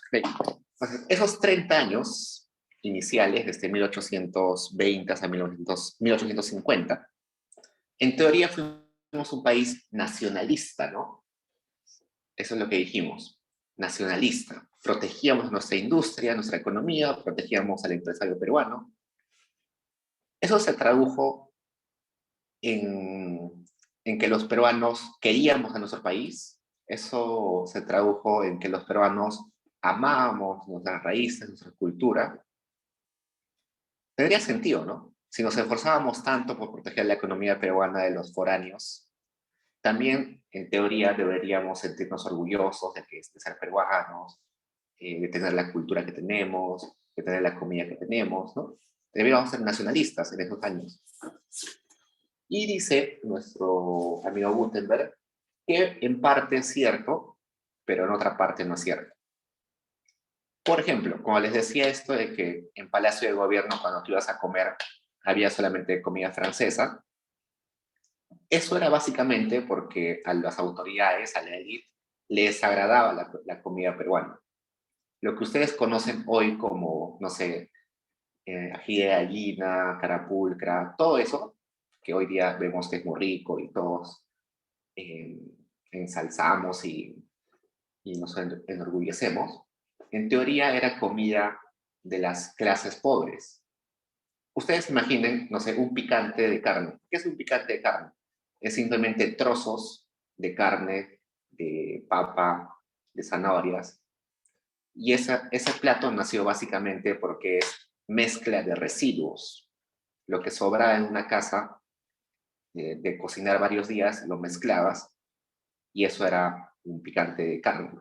Okay. Entonces, esos 30 años iniciales, desde 1820 hasta 1850, en teoría fuimos un país nacionalista, ¿no? Eso es lo que dijimos, nacionalista. Protegíamos nuestra industria, nuestra economía, protegíamos al empresario peruano. Eso se tradujo en que los peruanos queríamos a nuestro país. Eso se tradujo en que los peruanos amábamos nuestras raíces, nuestra cultura. Tendría sentido, ¿no? Si nos esforzábamos tanto por proteger la economía peruana de los foráneos, también, en teoría, deberíamos sentirnos orgullosos de ser peruanos, de tener la cultura que tenemos, de tener la comida que tenemos, ¿no? Deberíamos ser nacionalistas en esos años. Y dice nuestro amigo Gutenberg que en parte es cierto, pero en otra parte no es cierto. Por ejemplo, como les decía esto de que en Palacio de Gobierno cuando tú ibas a comer había solamente comida francesa, eso era básicamente porque a las autoridades, a la élite, les agradaba la comida peruana. Lo que ustedes conocen hoy como, no sé, ají de gallina, carapulcra, todo eso, que hoy día vemos que es muy rico y todos ensalzamos y nos enorgullecemos, en teoría era comida de las clases pobres. Ustedes imaginen, no sé, un picante de carne. ¿Qué es un picante de carne? Es simplemente trozos de carne, de papa, de zanahorias. Y ese plato nació básicamente porque es mezcla de residuos. Lo que sobra en una casa de cocinar varios días, lo mezclabas y eso era un picante de carne.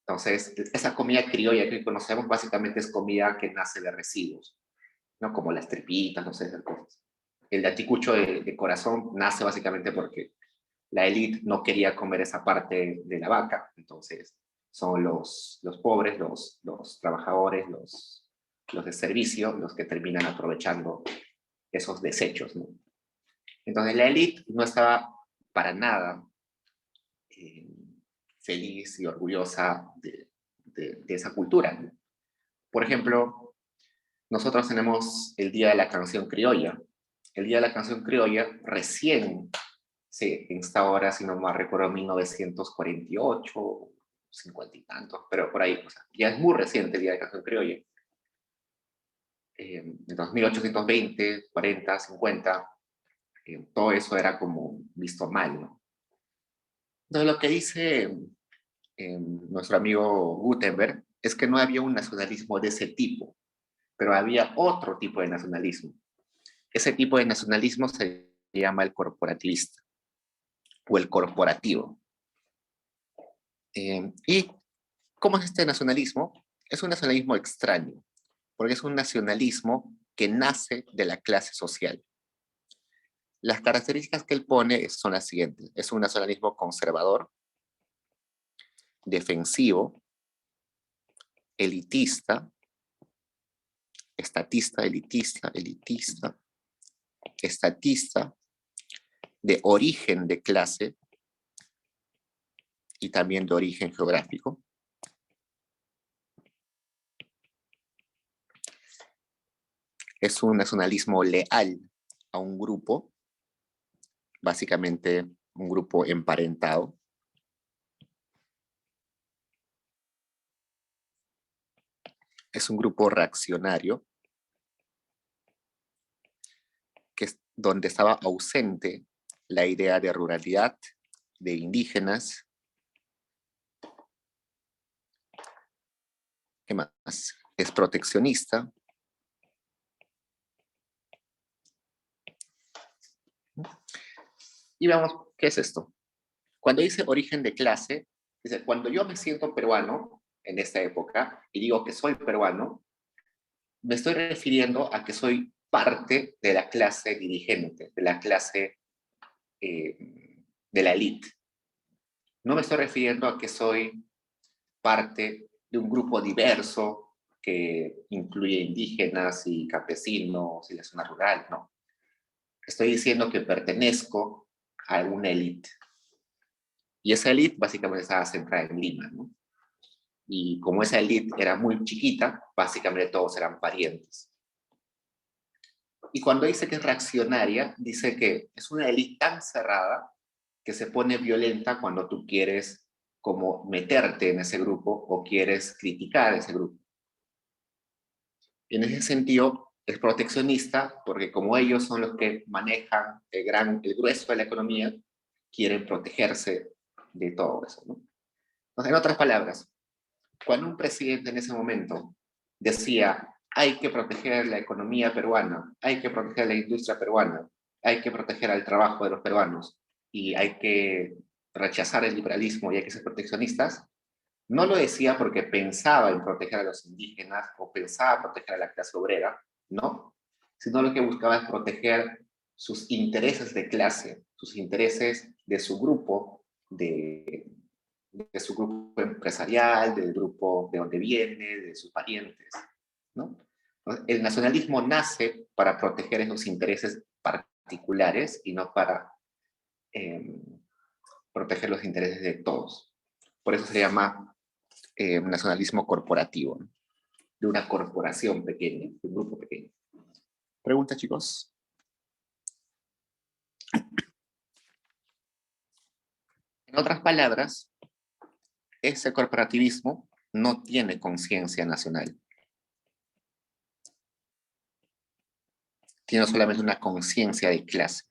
Entonces, esa comida criolla que hoy conocemos básicamente es comida que nace de residuos, ¿no? Como las tripitas, no sé, esas cosas. El anticucho de corazón nace básicamente porque la élite no quería comer esa parte de la vaca, entonces son los pobres, los trabajadores, los de servicio, los que terminan aprovechando esos desechos, ¿no? Entonces la élite no estaba para nada feliz y orgullosa de esa cultura, ¿no? Por ejemplo, nosotros tenemos el Día de la Canción Criolla. El Día de la Canción Criolla recién se instaura, si no mal recuerdo, 1948, 50 y tantos, pero por ahí, o sea, ya es muy reciente el Día de la Canción Criolla. Entonces, 1820, 40, 50, todo eso era como visto mal, ¿no? Entonces, lo que dice nuestro amigo Gutenberg es que no había un nacionalismo de ese tipo, pero había otro tipo de nacionalismo. Ese tipo de nacionalismo se llama el corporativista o el corporativo. ¿Y cómo es este nacionalismo? Es un nacionalismo extraño, porque es un nacionalismo que nace de la clase social. Las características que él pone son las siguientes. Es un nacionalismo conservador, defensivo, elitista, estatista, estatista, de origen de clase y también de origen geográfico. Es un nacionalismo leal a un grupo, básicamente un grupo emparentado. Es un grupo reaccionario, donde estaba ausente la idea de ruralidad, de indígenas. ¿Qué más? Es proteccionista. Y vamos, ¿qué es esto? Cuando dice origen de clase, dice, cuando yo me siento peruano en esta época y digo que soy peruano, me estoy refiriendo a que soy parte de la clase dirigente, de la clase de la élite. No me estoy refiriendo a que soy parte de un grupo diverso que incluye indígenas y campesinos y la zona rural, no. Estoy diciendo que pertenezco a una élite. Y esa élite básicamente estaba centrada en Lima, ¿no? Y como esa élite era muy chiquita, básicamente todos eran parientes. Y cuando dice que es reaccionaria, dice que es una élite tan cerrada que se pone violenta cuando tú quieres como meterte en ese grupo o quieres criticar ese grupo. Y en ese sentido es proteccionista porque como ellos son los que manejan el grueso de la economía, quieren protegerse de todo eso, ¿no? Entonces, en otras palabras, cuando un presidente en ese momento decía hay que proteger la economía peruana, hay que proteger la industria peruana, hay que proteger al trabajo de los peruanos y hay que rechazar el liberalismo y hay que ser proteccionistas, no lo decía porque pensaba en proteger a los indígenas o pensaba proteger a la clase obrera, no, sino lo que buscaba es proteger sus intereses de clase, sus intereses de su grupo, de su grupo empresarial, del grupo de donde viene, de sus parientes, ¿no? El nacionalismo nace para proteger esos intereses particulares y no para proteger los intereses de todos. Por eso se llama nacionalismo corporativo, ¿no? De una corporación pequeña, de un grupo pequeño. ¿Preguntas, chicos? En otras palabras, ese corporativismo no tiene conciencia nacional. Tiene solamente una conciencia de clase.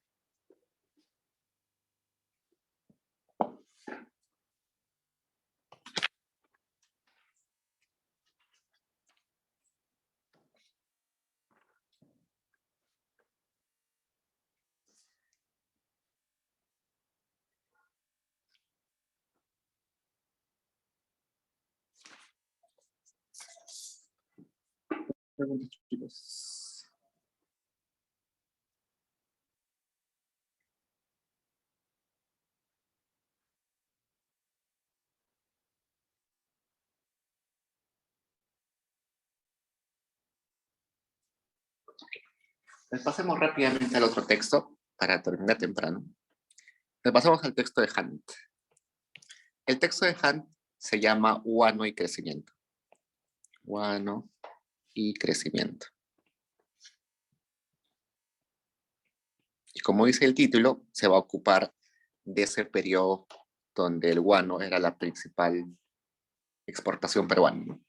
Preguntas, chicos. Pues pasemos rápidamente al otro texto para terminar temprano. Nos pasamos al texto de Hunt. El texto de Hunt se llama Guano y crecimiento. Guano y crecimiento. Y como dice el título, se va a ocupar de ese periodo donde el guano era la principal exportación peruana, ¿no?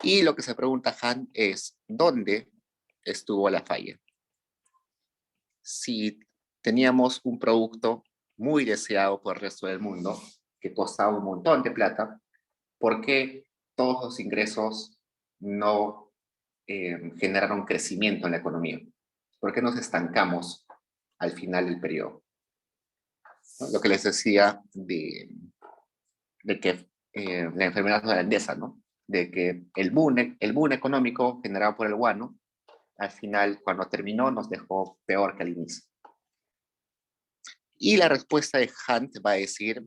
Y lo que se pregunta Hunt es, ¿dónde estuvo la falla? Si teníamos un producto muy deseado por el resto del mundo, que costaba un montón de plata, ¿por qué todos los ingresos no generaron crecimiento en la economía? ¿Por qué nos estancamos al final del periodo? ¿No? Lo que les decía de que la enfermedad holandesa, ¿no? De que el boom económico generado por el guano, al final, cuando terminó, nos dejó peor que al inicio. Y la respuesta de Hunt va a decir,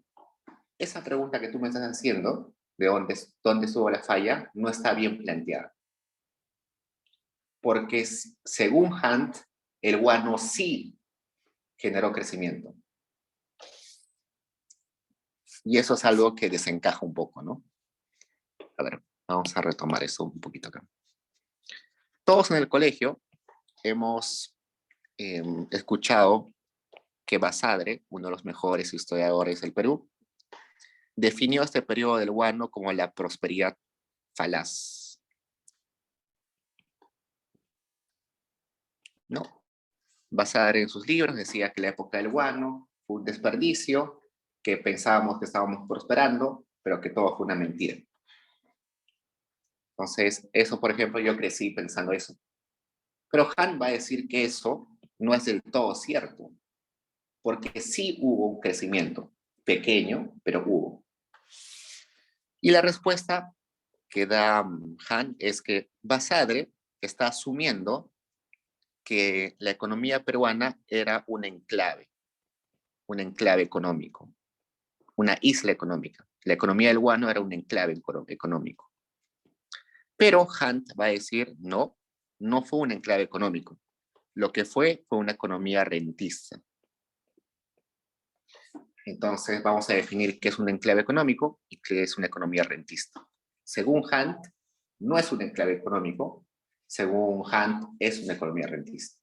esa pregunta que tú me estás haciendo, de dónde estuvo la falla, no está bien planteada. Porque según Hunt, el guano sí generó crecimiento. Y eso es algo que desencaja un poco, ¿no? A ver, vamos a retomar eso un poquito acá. Todos en el colegio hemos escuchado que Basadre, uno de los mejores historiadores del Perú, definió este periodo del guano como la prosperidad falaz. ¿No? Basadre en sus libros decía que la época del guano fue un desperdicio, que pensábamos que estábamos prosperando, pero que todo fue una mentira. Entonces, eso, por ejemplo, yo crecí pensando eso. Pero Han va a decir que eso no es del todo cierto, porque sí hubo un crecimiento, pequeño, pero hubo. Y la respuesta que da Han es que Basadre está asumiendo que la economía peruana era un enclave económico, una isla económica. La economía del guano era un enclave económico. Pero Hunt va a decir, no, no fue un enclave económico. Lo que fue una economía rentista. Entonces vamos a definir qué es un enclave económico y qué es una economía rentista. Según Hunt, no es un enclave económico. Según Hunt, es una economía rentista.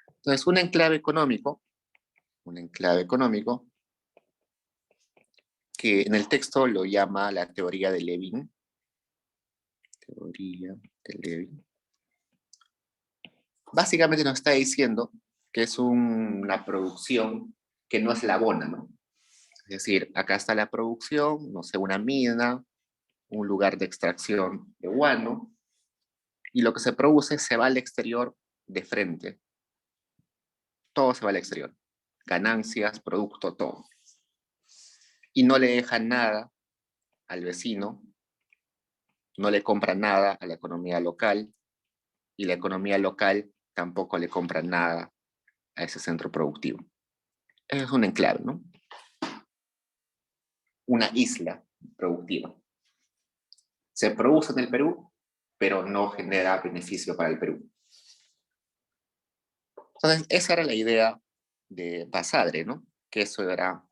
Entonces, un enclave económico, que en el texto lo llama la teoría de Levin. Teoría de Levin. Básicamente nos está diciendo que es una producción que no es la bona, ¿no? Es decir, acá está la producción, no sé, una mina, un lugar de extracción de guano, y lo que se produce se va al exterior de frente. Todo se va al exterior. Ganancias, producto, todo. Y no le dejan nada al vecino, no le compran nada a la economía local, y la economía local tampoco le compra nada a ese centro productivo. Eso es un enclave, ¿no? Una isla productiva. Se produce en el Perú, pero no genera beneficio para el Perú. Entonces, esa era la idea de Basadre, ¿no? Que eso era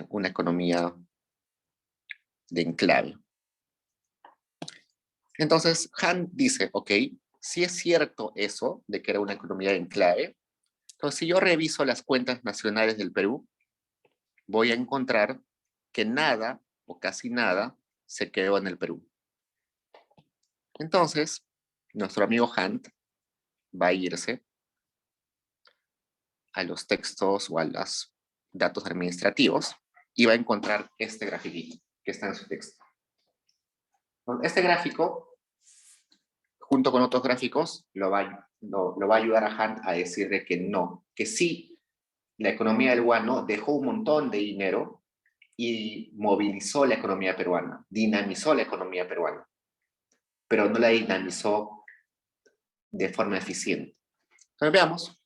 una economía de enclave. Entonces, Han dice, ok, si es cierto eso, de que era una economía de enclave, entonces si yo reviso las cuentas nacionales del Perú, voy a encontrar que nada o casi nada se quedó en el Perú. Entonces, nuestro amigo Hunt va a irse a los textos o a los datos administrativos y va a encontrar este grafiquito que está en su texto. Este gráfico, junto con otros gráficos, lo va a ayudar a Hunt a decir de que no, que sí, la economía del guano dejó un montón de dinero y movilizó la economía peruana, dinamizó la economía peruana, pero no la dinamizó de forma eficiente. Entonces veamos.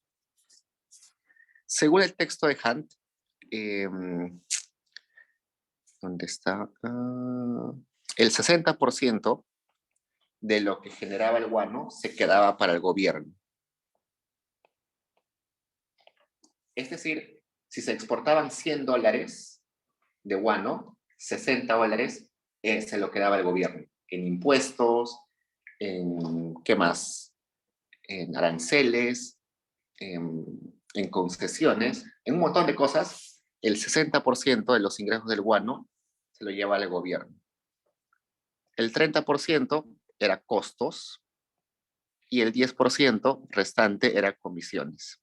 Según el texto de Hunt, ¿dónde está? El 60% de lo que generaba el guano se quedaba para el gobierno. Es decir, si se exportaban $100 de guano, $60 se lo quedaba el gobierno, en impuestos, ¿qué más? En aranceles, en concesiones, en un montón de cosas. El 60% de los ingresos del guano se lo lleva al gobierno. El 30% era costos y el 10% restante era comisiones.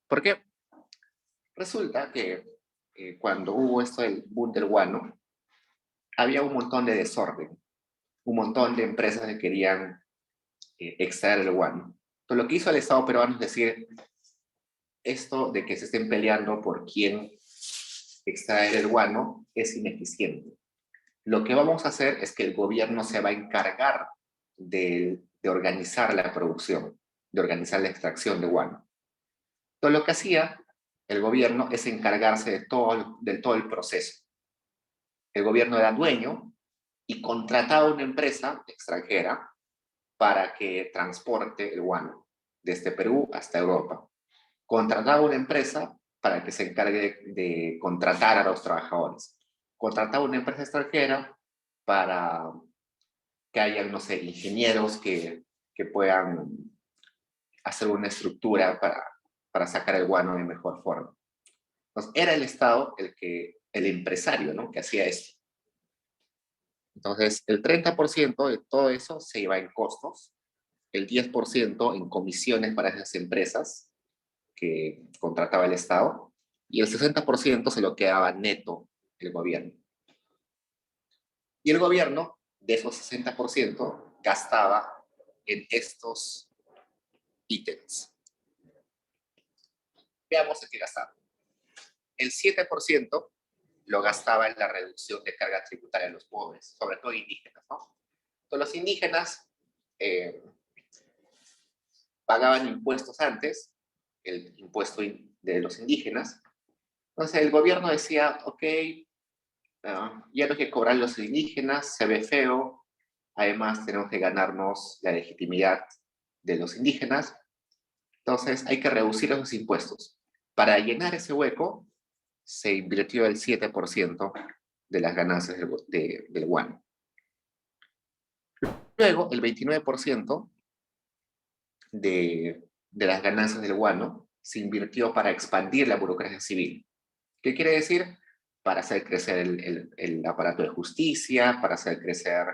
¿Por qué? Resulta que cuando hubo esto del boom del guano, había un montón de desorden, un montón de empresas que querían extraer el guano. Entonces, lo que hizo el Estado peruano es decir, esto de que se estén peleando por quién extraer el guano es ineficiente. Lo que vamos a hacer es que el gobierno se va a encargar de organizar la producción, de organizar la extracción de guano. Entonces, lo que hacía el gobierno es encargarse de todo el proceso. El gobierno era dueño y contrataba a una empresa extranjera para que transporte el guano desde Perú hasta Europa. Contrataba una empresa para que se encargue de contratar a los trabajadores. Contrataba una empresa extranjera para que haya, no sé, ingenieros que puedan hacer una estructura para sacar el guano de mejor forma. Entonces, era el Estado el empresario, ¿no?, que hacía esto. Entonces, el 30% de todo eso se iba en costos, el 10% en comisiones para esas empresas que contrataba el Estado, y el 60% se lo quedaba neto el gobierno. Y el gobierno, de esos 60%, gastaba en estos ítems. Veamos en qué gastaba. El 7% lo gastaba en la reducción de carga tributaria a los pobres, sobre todo indígenas, ¿no? Entonces, los indígenas pagaban impuestos antes, el impuesto de los indígenas. Entonces, el gobierno decía, ok, ya no hay que cobrar los indígenas, se ve feo, además tenemos que ganarnos la legitimidad de los indígenas, entonces hay que reducir esos impuestos. Para llenar ese hueco, se invirtió el 7% de las ganancias del guano. Luego, el 29% de las ganancias del guano se invirtió para expandir la burocracia civil. ¿Qué quiere decir? Para hacer crecer el aparato de justicia, para hacer crecer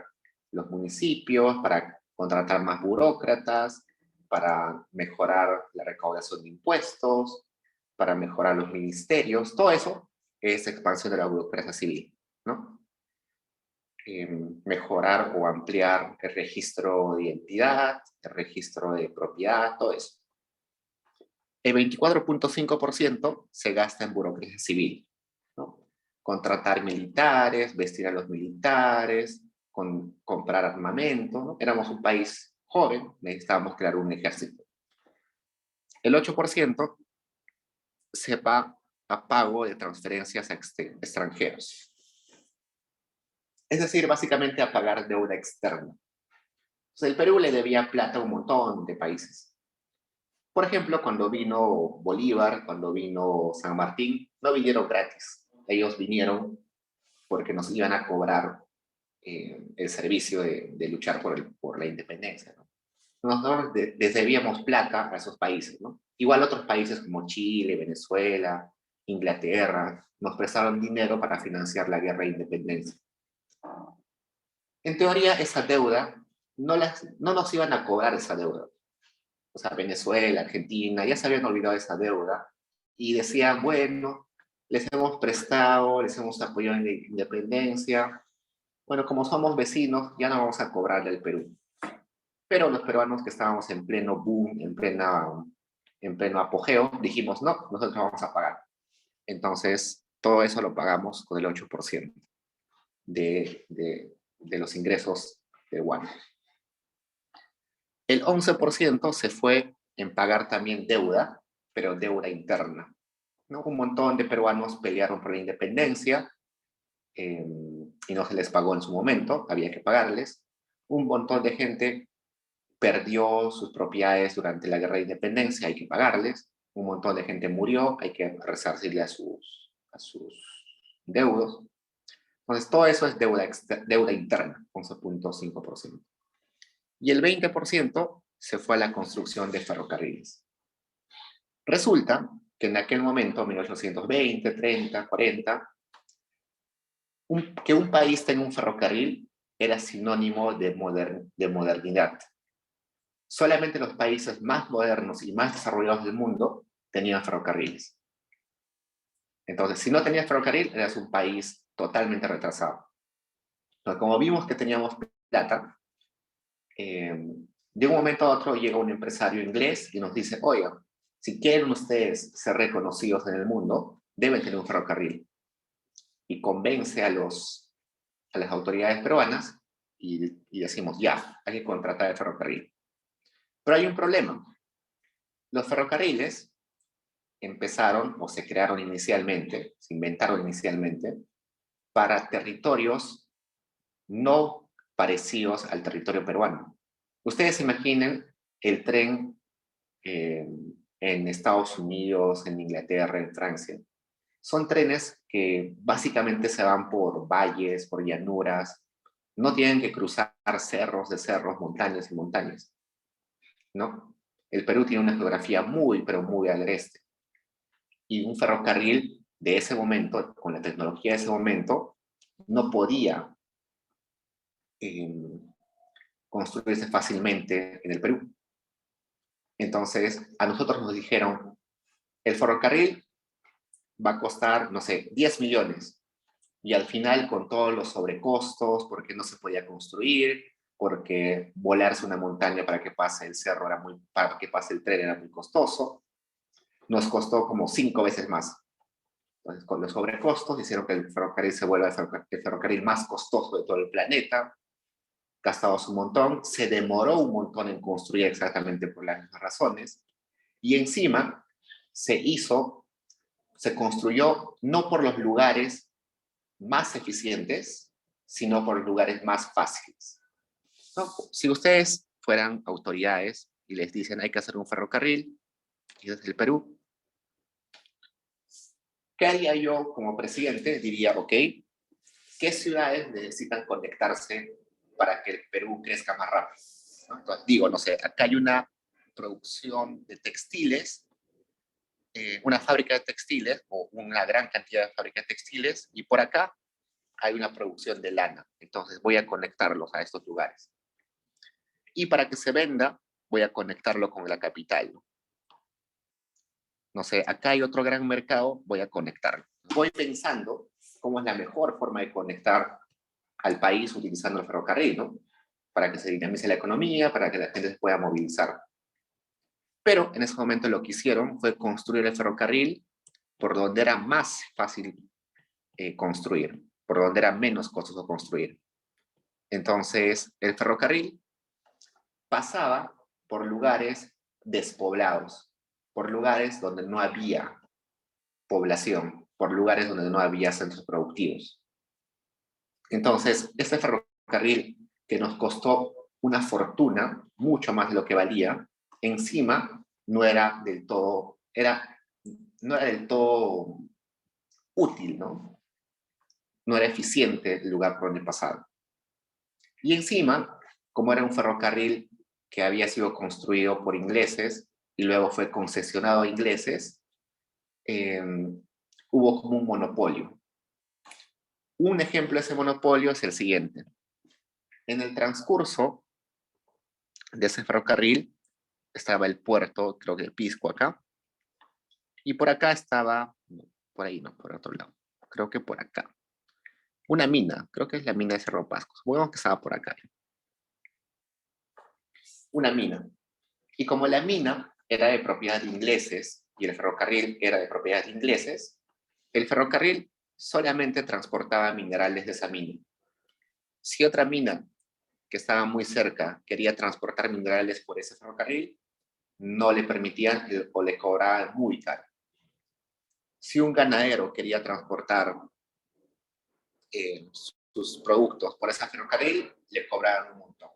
los municipios, para contratar más burócratas, para mejorar la recaudación de impuestos, para mejorar los ministerios. Todo eso es expansión de la burocracia civil, ¿no? Mejorar o ampliar el registro de identidad, el registro de propiedad, todo eso. El 24.5% se gasta en burocracia civil, ¿no? Contratar militares, vestir a los militares, comprar armamento, ¿no? Éramos un país joven, necesitábamos crear un ejército. El 8% se va a pago de transferencias a extranjeros. Es decir, básicamente a pagar deuda externa. Entonces, el Perú le debía plata a un montón de países. Por ejemplo, cuando vino Bolívar, cuando vino San Martín, no vinieron gratis. Ellos vinieron porque nos iban a cobrar el servicio de luchar por la independencia, ¿no? Nosotros les debíamos plata a esos países, ¿no? Igual otros países como Chile, Venezuela, Inglaterra, nos prestaron dinero para financiar la guerra de independencia. En teoría, esa deuda, no nos iban a cobrar esa deuda. O sea, Venezuela, Argentina, ya se habían olvidado de esa deuda y decían, bueno, les hemos prestado, les hemos apoyado en la independencia. Bueno, como somos vecinos, ya no vamos a cobrarle al Perú. Pero los peruanos que estábamos en pleno boom, en pleno apogeo, dijimos, no, nosotros vamos a pagar. Entonces, todo eso lo pagamos con el 8% de los ingresos del guano. El 11% se fue en pagar también deuda, pero deuda interna, ¿no? Un montón de peruanos pelearon por la independencia y no se les pagó en su momento, había que pagarles. Un montón de gente perdió sus propiedades durante la guerra de independencia, hay que pagarles. Un montón de gente murió, hay que resarcirle a sus deudos. Entonces, todo eso es deuda interna, 11.5%. Y el 20% se fue a la construcción de ferrocarriles. Resulta que en aquel momento, 1820, 30, 40, que un país tenga un ferrocarril era sinónimo de modernidad. Solamente los países más modernos y más desarrollados del mundo tenían ferrocarriles. Entonces, si no tenías ferrocarril, eras un país totalmente retrasado. Entonces, como vimos que teníamos plata, de un momento a otro llega un empresario inglés y nos dice, oigan, si quieren ustedes ser reconocidos en el mundo, deben tener un ferrocarril. Y convence a las autoridades peruanas y decimos, ya, hay que contratar el ferrocarril. Pero hay un problema. Los ferrocarriles empezaron o se crearon inicialmente, se inventaron inicialmente, para territorios no parecidos al territorio peruano. Ustedes imaginen el tren en Estados Unidos, en Inglaterra, en Francia. Son trenes que básicamente se van por valles, por llanuras, no tienen que cruzar cerros de cerros, montañas y montañas, ¿no? El Perú tiene una geografía muy, pero muy agreste. Y un ferrocarril de ese momento, con la tecnología de ese momento, no podía construirse fácilmente en el Perú. Entonces, a nosotros nos dijeron, el ferrocarril va a costar, no sé, 10 millones. Y al final, con todos los sobrecostos, porque no se podía construir, porque volarse una montaña para que pase el cerro era muy, para que pase el tren era muy costoso, nos costó como 5 veces más. Entonces, con los sobrecostos, hicieron que el ferrocarril se vuelva el ferrocarril más costoso de todo el planeta. Gastamos un montón, se demoró un montón en construir exactamente por las mismas razones. Y encima, se construyó no por los lugares más eficientes, sino por los lugares más fáciles, ¿no? Si ustedes fueran autoridades y les dicen hay que hacer un ferrocarril, y desde el Perú, ¿qué haría yo como presidente? Diría, ok, ¿qué ciudades necesitan conectarse para que el Perú crezca más rápido? ¿No? Entonces digo, no sé, acá hay una producción de textiles, una fábrica de textiles, o una gran cantidad de fábricas de textiles, y por acá hay una producción de lana. Entonces voy a conectarlos a estos lugares. Y para que se venda, voy a conectarlo con la capital. No sé, acá hay otro gran mercado, voy a conectarlo. Voy pensando cómo es la mejor forma de conectar al país utilizando el ferrocarril, ¿no? Para que se dinamice la economía, para que la gente se pueda movilizar. Pero en ese momento lo que hicieron fue construir el ferrocarril por donde era más fácil construir, por donde era menos costoso construir. Entonces, el ferrocarril pasaba por lugares despoblados, por lugares donde no había población, por lugares donde no había centros productivos. Entonces, este ferrocarril que nos costó una fortuna, mucho más de lo que valía, encima no era del todo, no era del todo útil, ¿no? No era eficiente el lugar por donde pasaba. Y encima, como era un ferrocarril que había sido construido por ingleses y luego fue concesionado a ingleses, hubo como un monopolio. Un ejemplo de ese monopolio es el siguiente. En el transcurso de ese ferrocarril estaba el puerto, creo que de Pisco acá, y por acá estaba, por ahí no, por otro lado, creo que por acá. Una mina, creo que es la mina de Cerro Pasco. Supongo que estaba por acá. Una mina. Y como la mina era de propiedad de ingleses y el ferrocarril era de propiedad de ingleses, el ferrocarril solamente transportaba minerales de esa mina. Si otra mina que estaba muy cerca quería transportar minerales por ese ferrocarril, no le permitían o le cobraban muy caro. Si un ganadero quería transportar sus productos por ese ferrocarril, le cobraban un montón.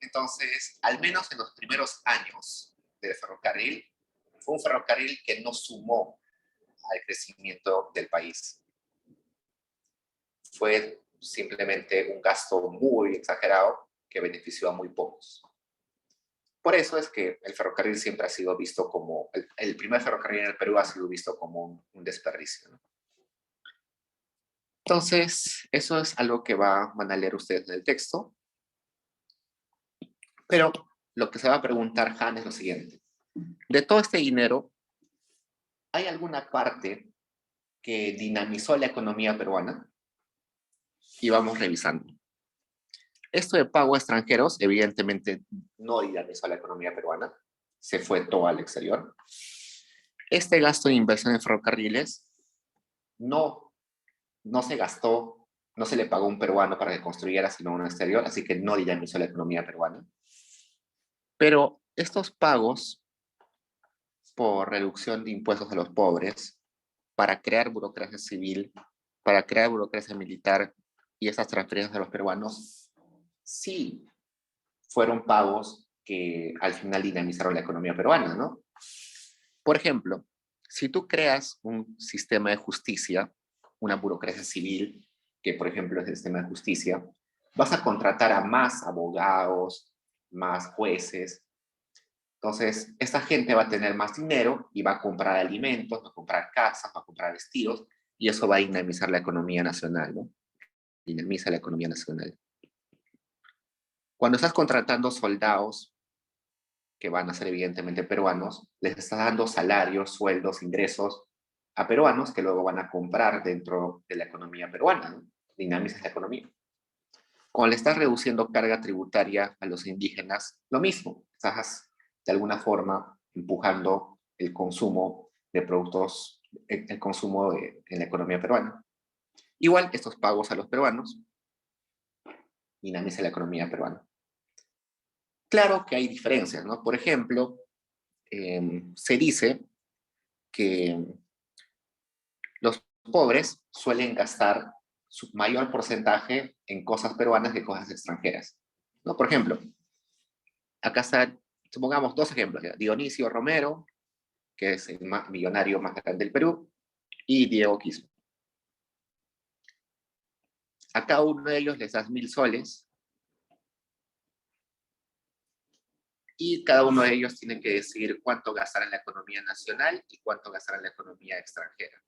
Entonces, al menos en los primeros años del ferrocarril, fue un ferrocarril que no sumó al crecimiento del país. Fue simplemente un gasto muy exagerado que benefició a muy pocos. Por eso es que el ferrocarril siempre ha sido visto como, el primer ferrocarril en el Perú ha sido visto como un desperdicio, ¿no? Entonces, eso es algo que van a leer ustedes en el texto. Pero lo que se va a preguntar Han es lo siguiente. De todo este dinero, ¿hay alguna parte que dinamizó la economía peruana? Y vamos revisando. Esto de pago a extranjeros, evidentemente, no dinamizó la economía peruana. Se fue todo al exterior. Este gasto de inversión en ferrocarriles no se gastó, no se le pagó a un peruano para que construyera, sino a un exterior, así que no dinamizó la economía peruana. Pero estos pagos por reducción de impuestos a los pobres, para crear burocracia civil, para crear burocracia militar y esas transferencias a los peruanos, sí fueron pagos que al final dinamizaron la economía peruana, ¿no? Por ejemplo, si tú creas un sistema de justicia, una burocracia civil, que por ejemplo es el sistema de justicia, vas a contratar a más abogados, más jueces. Entonces, esta gente va a tener más dinero y va a comprar alimentos, va a comprar casas, va a comprar vestidos, y eso va a dinamizar la economía nacional, ¿no? Dinamiza la economía nacional. Cuando estás contratando soldados, que van a ser evidentemente peruanos, les estás dando salarios, sueldos, ingresos a peruanos que luego van a comprar dentro de la economía peruana, ¿no? Dinamizas la economía. Cuando le estás reduciendo carga tributaria a los indígenas, lo mismo. Estás de alguna forma empujando el consumo de productos, el consumo en la economía peruana. Igual, estos pagos a los peruanos dinamizan la economía peruana. Claro que hay diferencias, ¿no? Por ejemplo, se dice que los pobres suelen gastar su mayor porcentaje en cosas peruanas que cosas extranjeras, ¿no? Por ejemplo, acá está, supongamos dos ejemplos, ¿ya? Dionisio Romero, que es el millonario más grande del Perú, y Diego Quismo. A cada uno de ellos les das 1.000 soles y cada uno de ellos tiene que decidir cuánto gastar en la economía nacional y cuánto gastar en la economía extranjera.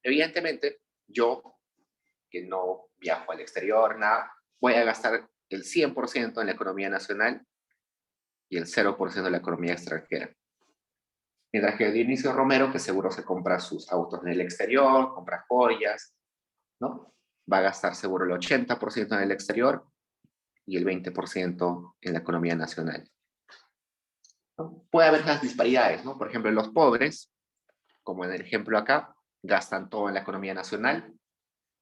Evidentemente, yo, que no viajo al exterior, nada, voy a gastar el 100% en la economía nacional y el 0% en la economía extranjera. Mientras que Dionisio Romero, que seguro se compra sus autos en el exterior, compra joyas, ¿no? Va a gastar seguro el 80% en el exterior y el 20% en la economía nacional, ¿no? Puede haber las disparidades, ¿no? Por ejemplo, los pobres, como en el ejemplo acá, gastan todo en la economía nacional.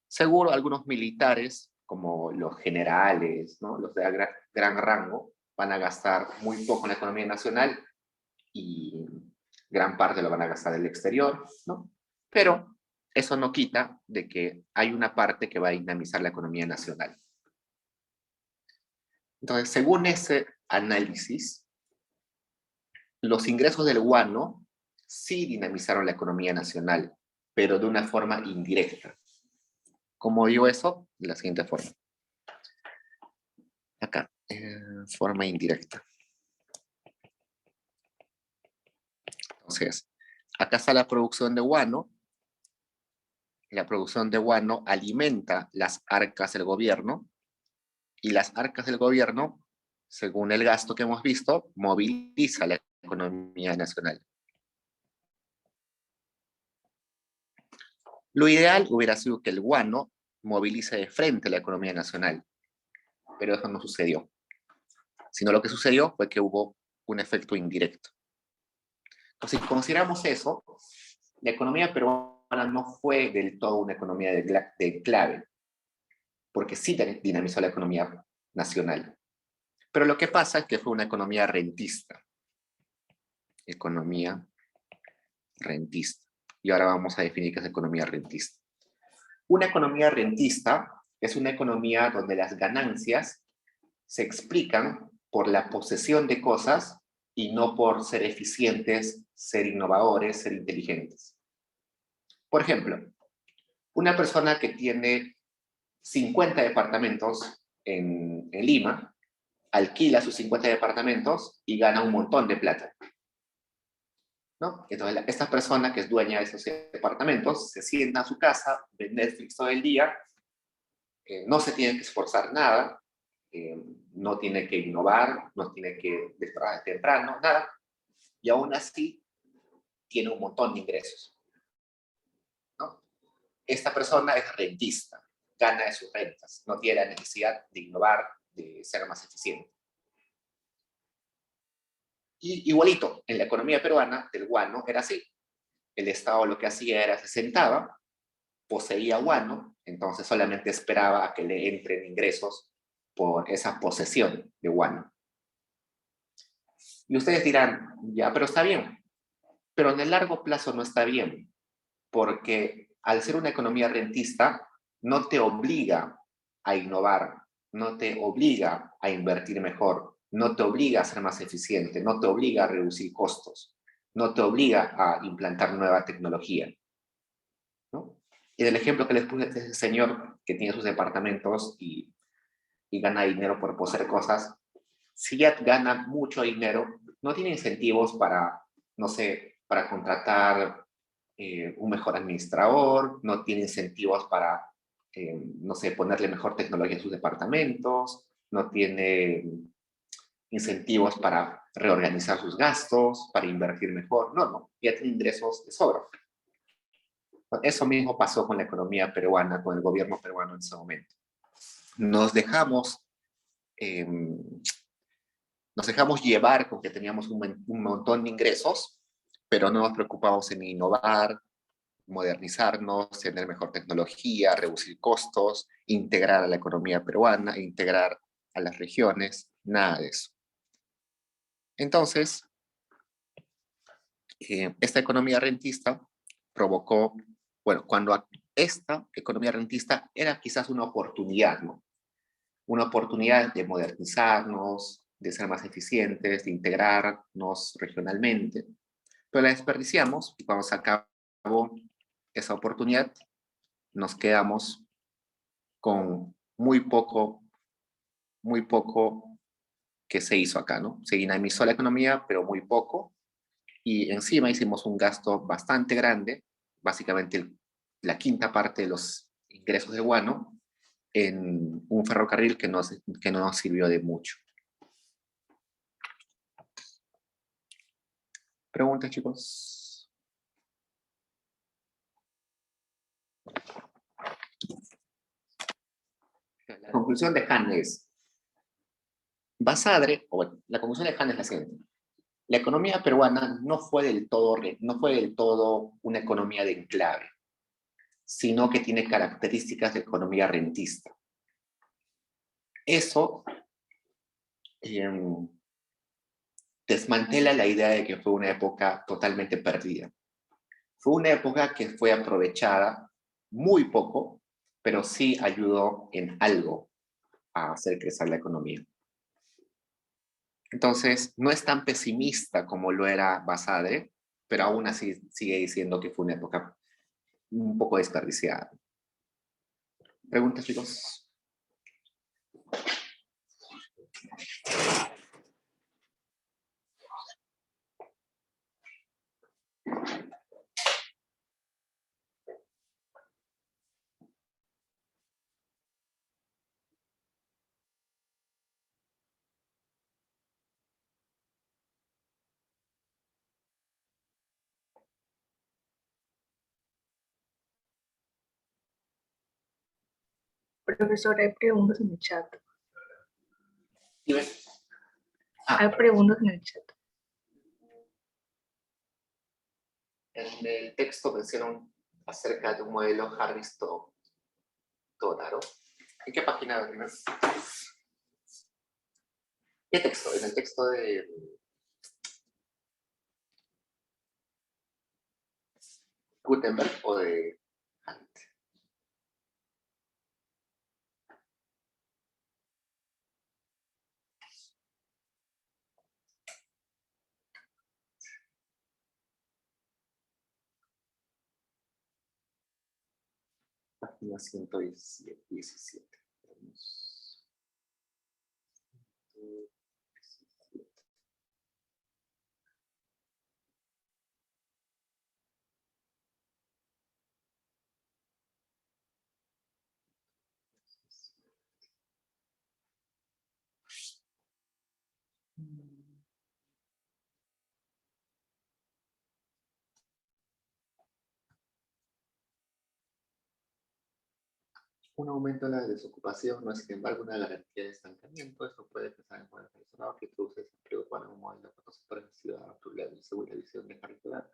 Seguro algunos militares, como los generales, ¿no? Los de gran rango, van a gastar muy poco en la economía nacional y gran parte lo van a gastar en el exterior, ¿no? Pero eso no quita de que hay una parte que va a dinamizar la economía nacional. Entonces, según ese análisis, los ingresos del guano sí dinamizaron la economía nacional, pero de una forma indirecta. ¿Cómo digo eso? De la siguiente forma. Acá, forma indirecta. Entonces, acá está la producción de guano. La producción de guano alimenta las arcas del gobierno y las arcas del gobierno, según el gasto que hemos visto, moviliza la economía nacional. Lo ideal hubiera sido que el guano movilice de frente la economía nacional, pero eso no sucedió. Sino lo que sucedió fue que hubo un efecto indirecto. Entonces, si consideramos eso, la economía peruana no fue del todo una economía de clave, porque sí dinamizó la economía nacional. Pero lo que pasa es que fue una economía rentista. Economía rentista. Y ahora vamos a definir qué es economía rentista. Una economía rentista es una economía donde las ganancias se explican por la posesión de cosas y no por ser eficientes, ser innovadores, ser inteligentes. Por ejemplo, una persona que tiene 50 departamentos en Lima, alquila sus 50 departamentos y gana un montón de plata, ¿no? Entonces, esta persona que es dueña de esos departamentos se sienta a su casa, ve Netflix todo el día, no se tiene que esforzar nada, no tiene que innovar, no tiene que despertar temprano, nada, y aún así tiene un montón de ingresos, ¿no? Esta persona es rentista, gana de sus rentas, no tiene la necesidad de innovar, de ser más eficiente. Y igualito, en la economía peruana, del guano era así. El Estado lo que hacía era se sentaba, poseía guano, entonces solamente esperaba a que le entren ingresos por esa posesión de guano. Y ustedes dirán, ya, pero está bien. Pero en el largo plazo no está bien, porque al ser una economía rentista, no te obliga a innovar, no te obliga a invertir mejor, no te obliga a ser más eficiente, no te obliga a reducir costos, no te obliga a implantar nueva tecnología, ¿no? Y del ejemplo que les puse de ese señor que tiene sus departamentos y gana dinero por poseer cosas, si ya gana mucho dinero, no tiene incentivos para, no sé, para contratar un mejor administrador, no tiene incentivos para, no sé, ponerle mejor tecnología a sus departamentos, no tiene incentivos para reorganizar sus gastos, para invertir mejor. No, no, ya tiene ingresos de sobra. Eso mismo pasó con la economía peruana, con el gobierno peruano en ese momento. Nos dejamos llevar con que teníamos un montón de ingresos, pero no nos preocupamos en innovar, modernizarnos, tener mejor tecnología, reducir costos, integrar a la economía peruana, integrar a las regiones, nada de eso. Entonces, esta economía rentista provocó, bueno, cuando esta economía rentista era quizás una oportunidad, ¿no? Una oportunidad de modernizarnos, de ser más eficientes, de integrarnos regionalmente, pero la desperdiciamos y cuando se acabó esa oportunidad, nos quedamos con muy poco que se hizo acá, ¿no? Se dinamizó la economía, pero muy poco, y encima hicimos un gasto bastante grande, básicamente la quinta parte de los ingresos de Guano, en un ferrocarril que no nos sirvió de mucho. ¿Preguntas, chicos? La conclusión de Han es, Basadre, o bueno, la conclusión de Han es la siguiente. La economía peruana no fue del todo una economía de enclave, sino que tiene características de economía rentista. Eso desmantela la idea de que fue una época totalmente perdida. Fue una época que fue aprovechada muy poco, pero sí ayudó en algo a hacer crecer la economía. Entonces, no es tan pesimista como lo era Basadre, pero aún así sigue diciendo que fue una época un poco desperdiciada. ¿Preguntas, chicos? Profesor, hay preguntas en el chat. Dime. Hay preguntas en el chat. En el texto mencionan acerca de un modelo Harris-Todaro. ¿En qué página? ¿Qué texto? En el texto de Gutenberg o de Hunt. Página 117. Un aumento de la desocupación no es, sin embargo, una garantía de estancamiento. Esto puede pensar en modelos relacionados que introduce el desempleo urbano en un modelo para los sectores de ciudad, según la visión de Harris-Todaro.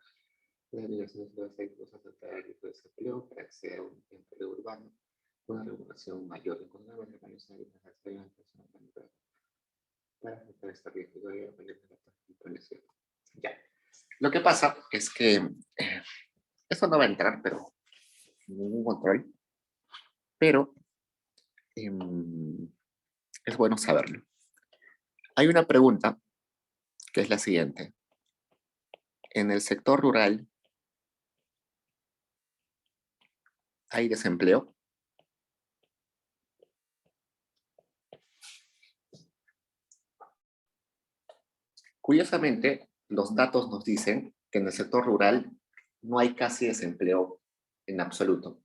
La migración de ciudades agrícolas aceptar el riesgo de desempleo para acceder a un empleo urbano, una regulación mayor. Encontrar mecanismos de organización para afrontar esta riesgo de mayor de la población. Ya. Lo que pasa es que esto no va a entrar, pero ningún control. Pero Es bueno saberlo. Hay una pregunta que es la siguiente. En el sector rural, ¿hay desempleo? Curiosamente, los datos nos dicen que en el sector rural no hay casi desempleo en absoluto.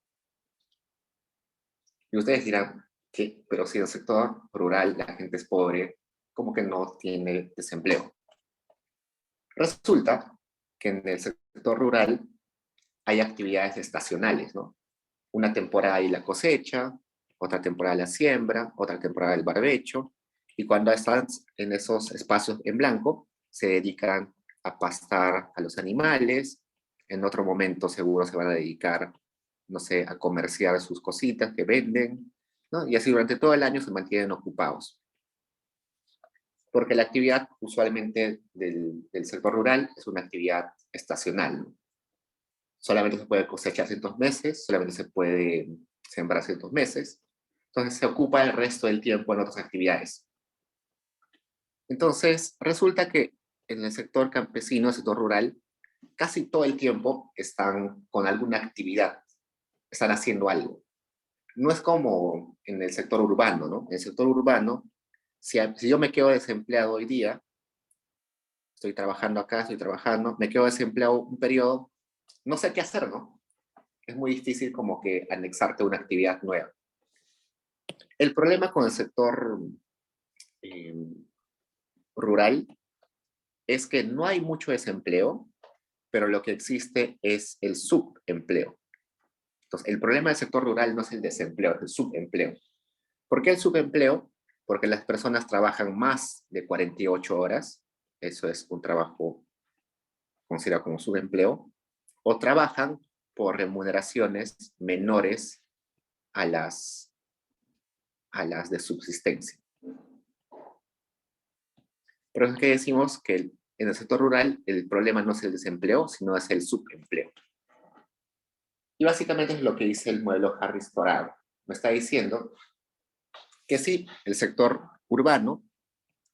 Y ustedes dirán, ¿qué? Pero si en el sector rural la gente es pobre, ¿cómo que no tiene desempleo? Resulta que en el sector rural hay actividades estacionales, ¿no? Una temporada hay la cosecha, otra temporada la siembra, otra temporada el barbecho, y cuando están en esos espacios en blanco, se dedican a pastar a los animales, en otro momento seguro se van a dedicar, no sé, a comerciar sus cositas que venden, ¿no? Y así durante todo el año se mantienen ocupados. Porque la actividad usualmente del sector rural es una actividad estacional, ¿no? Solamente se puede cosechar ciertos meses, solamente se puede sembrar ciertos meses, entonces se ocupa el resto del tiempo en otras actividades. Entonces, resulta que en el sector campesino, el sector rural, casi todo el tiempo están con alguna actividad, están haciendo algo. No es como en el sector urbano, ¿no? En el sector urbano, si yo me quedo desempleado hoy día, estoy trabajando acá, estoy trabajando, me quedo desempleado un periodo, no sé qué hacer, ¿no? Es muy difícil como que anexarte a una actividad nueva. El problema con el sector eh, rural es que no hay mucho desempleo, pero lo que existe es el subempleo. Entonces, el problema del sector rural no es el desempleo, es el subempleo. ¿Por qué el subempleo? Porque las personas trabajan más de 48 horas, eso es un trabajo considerado como subempleo, o trabajan por remuneraciones menores a las de subsistencia. Por eso es que decimos que en el sector rural el problema no es el desempleo, sino es el subempleo. Y básicamente es lo que dice el modelo Harris-Torado. Me está diciendo que sí, el sector urbano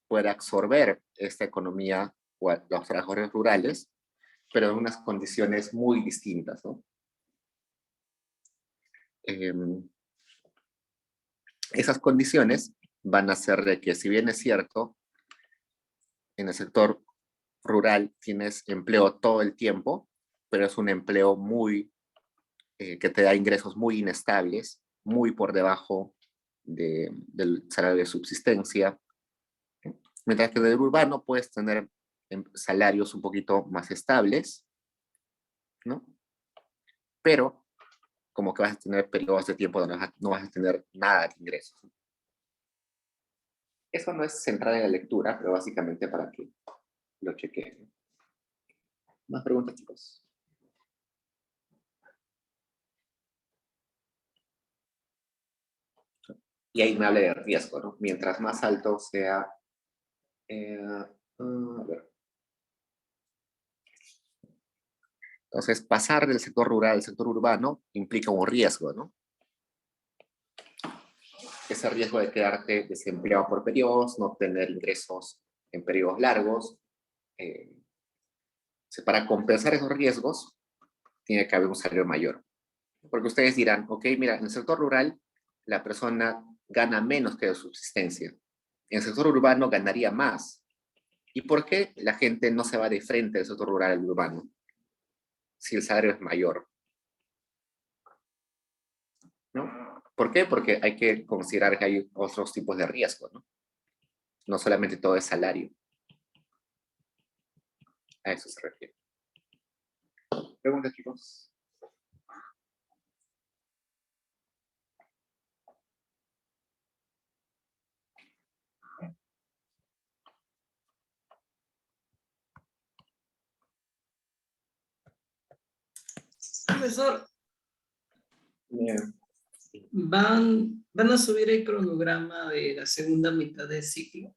puede absorber esta economía o a los trabajadores rurales, pero en unas condiciones muy distintas, ¿no? Esas condiciones van a hacer de que, si bien es cierto, en el sector rural tienes empleo todo el tiempo, pero es un empleo que te da ingresos muy inestables, muy por debajo del salario de subsistencia, mientras que en el urbano puedes tener salarios un poquito más estables, ¿no? Pero como que vas a tener periodos de tiempo donde no vas a tener nada de ingresos. Eso no es central en la lectura, pero básicamente para que lo chequeen. ¿Más preguntas, chicos? Y ahí me habla de riesgo, ¿no? Mientras más alto sea... a ver. Entonces, pasar del sector rural al sector urbano implica un riesgo, ¿no? Ese riesgo de quedarte desempleado por periodos, no tener ingresos en periodos largos. Para compensar esos riesgos, tiene que haber un salario mayor. Porque ustedes dirán, ok, mira, en el sector rural la persona gana menos que de subsistencia. En el sector urbano ganaría más. ¿Y por qué la gente no se va de frente del sector rural al urbano si el salario es mayor? ¿No? ¿Por qué? Porque hay que considerar que hay otros tipos de riesgo, ¿no? No solamente todo es salario. A eso se refiere. ¿Preguntas, chicos? Profesor, Bien. ¿van a subir el cronograma de la segunda mitad del ciclo?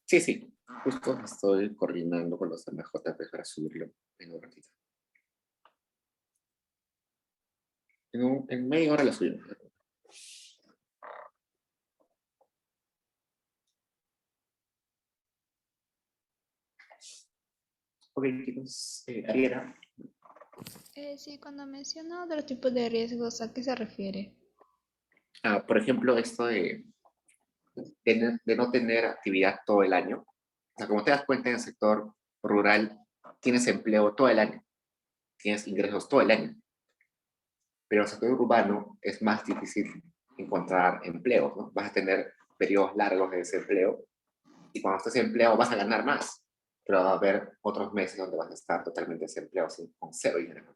Sí, sí. Justo estoy coordinando con los MJP para subirlo en un ratito. En media hora lo subimos. Ok, chicos, Ariela. Sí, cuando menciona otro tipo de riesgos, ¿a qué se refiere? Por ejemplo, esto de no tener actividad todo el año. O sea, como te das cuenta, en el sector rural tienes empleo todo el año, tienes ingresos todo el año, pero en el sector urbano es más difícil encontrar empleo, ¿no? Vas a tener periodos largos de desempleo y cuando estés empleado vas a ganar más, pero va a haber otros meses donde vas a estar totalmente desempleado, con cero ingresos.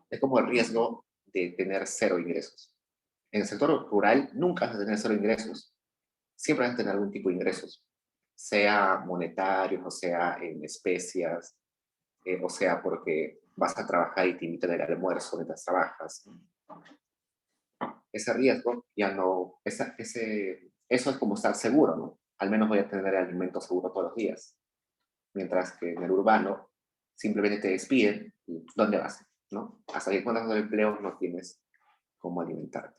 Es como el riesgo de tener cero ingresos. En el sector rural nunca vas a tener cero ingresos, siempre vas a tener algún tipo de ingresos, sea monetarios, o sea en especias, o sea porque vas a trabajar y te invitan al almuerzo mientras trabajas. Ese riesgo ya no, eso es como estar seguro, ¿no? Al menos voy a tener el alimento seguro todos los días. Mientras que en el urbano simplemente te despiden y ¿dónde vas? ¿No? Hasta que encuentras un empleo no tienes cómo alimentarte.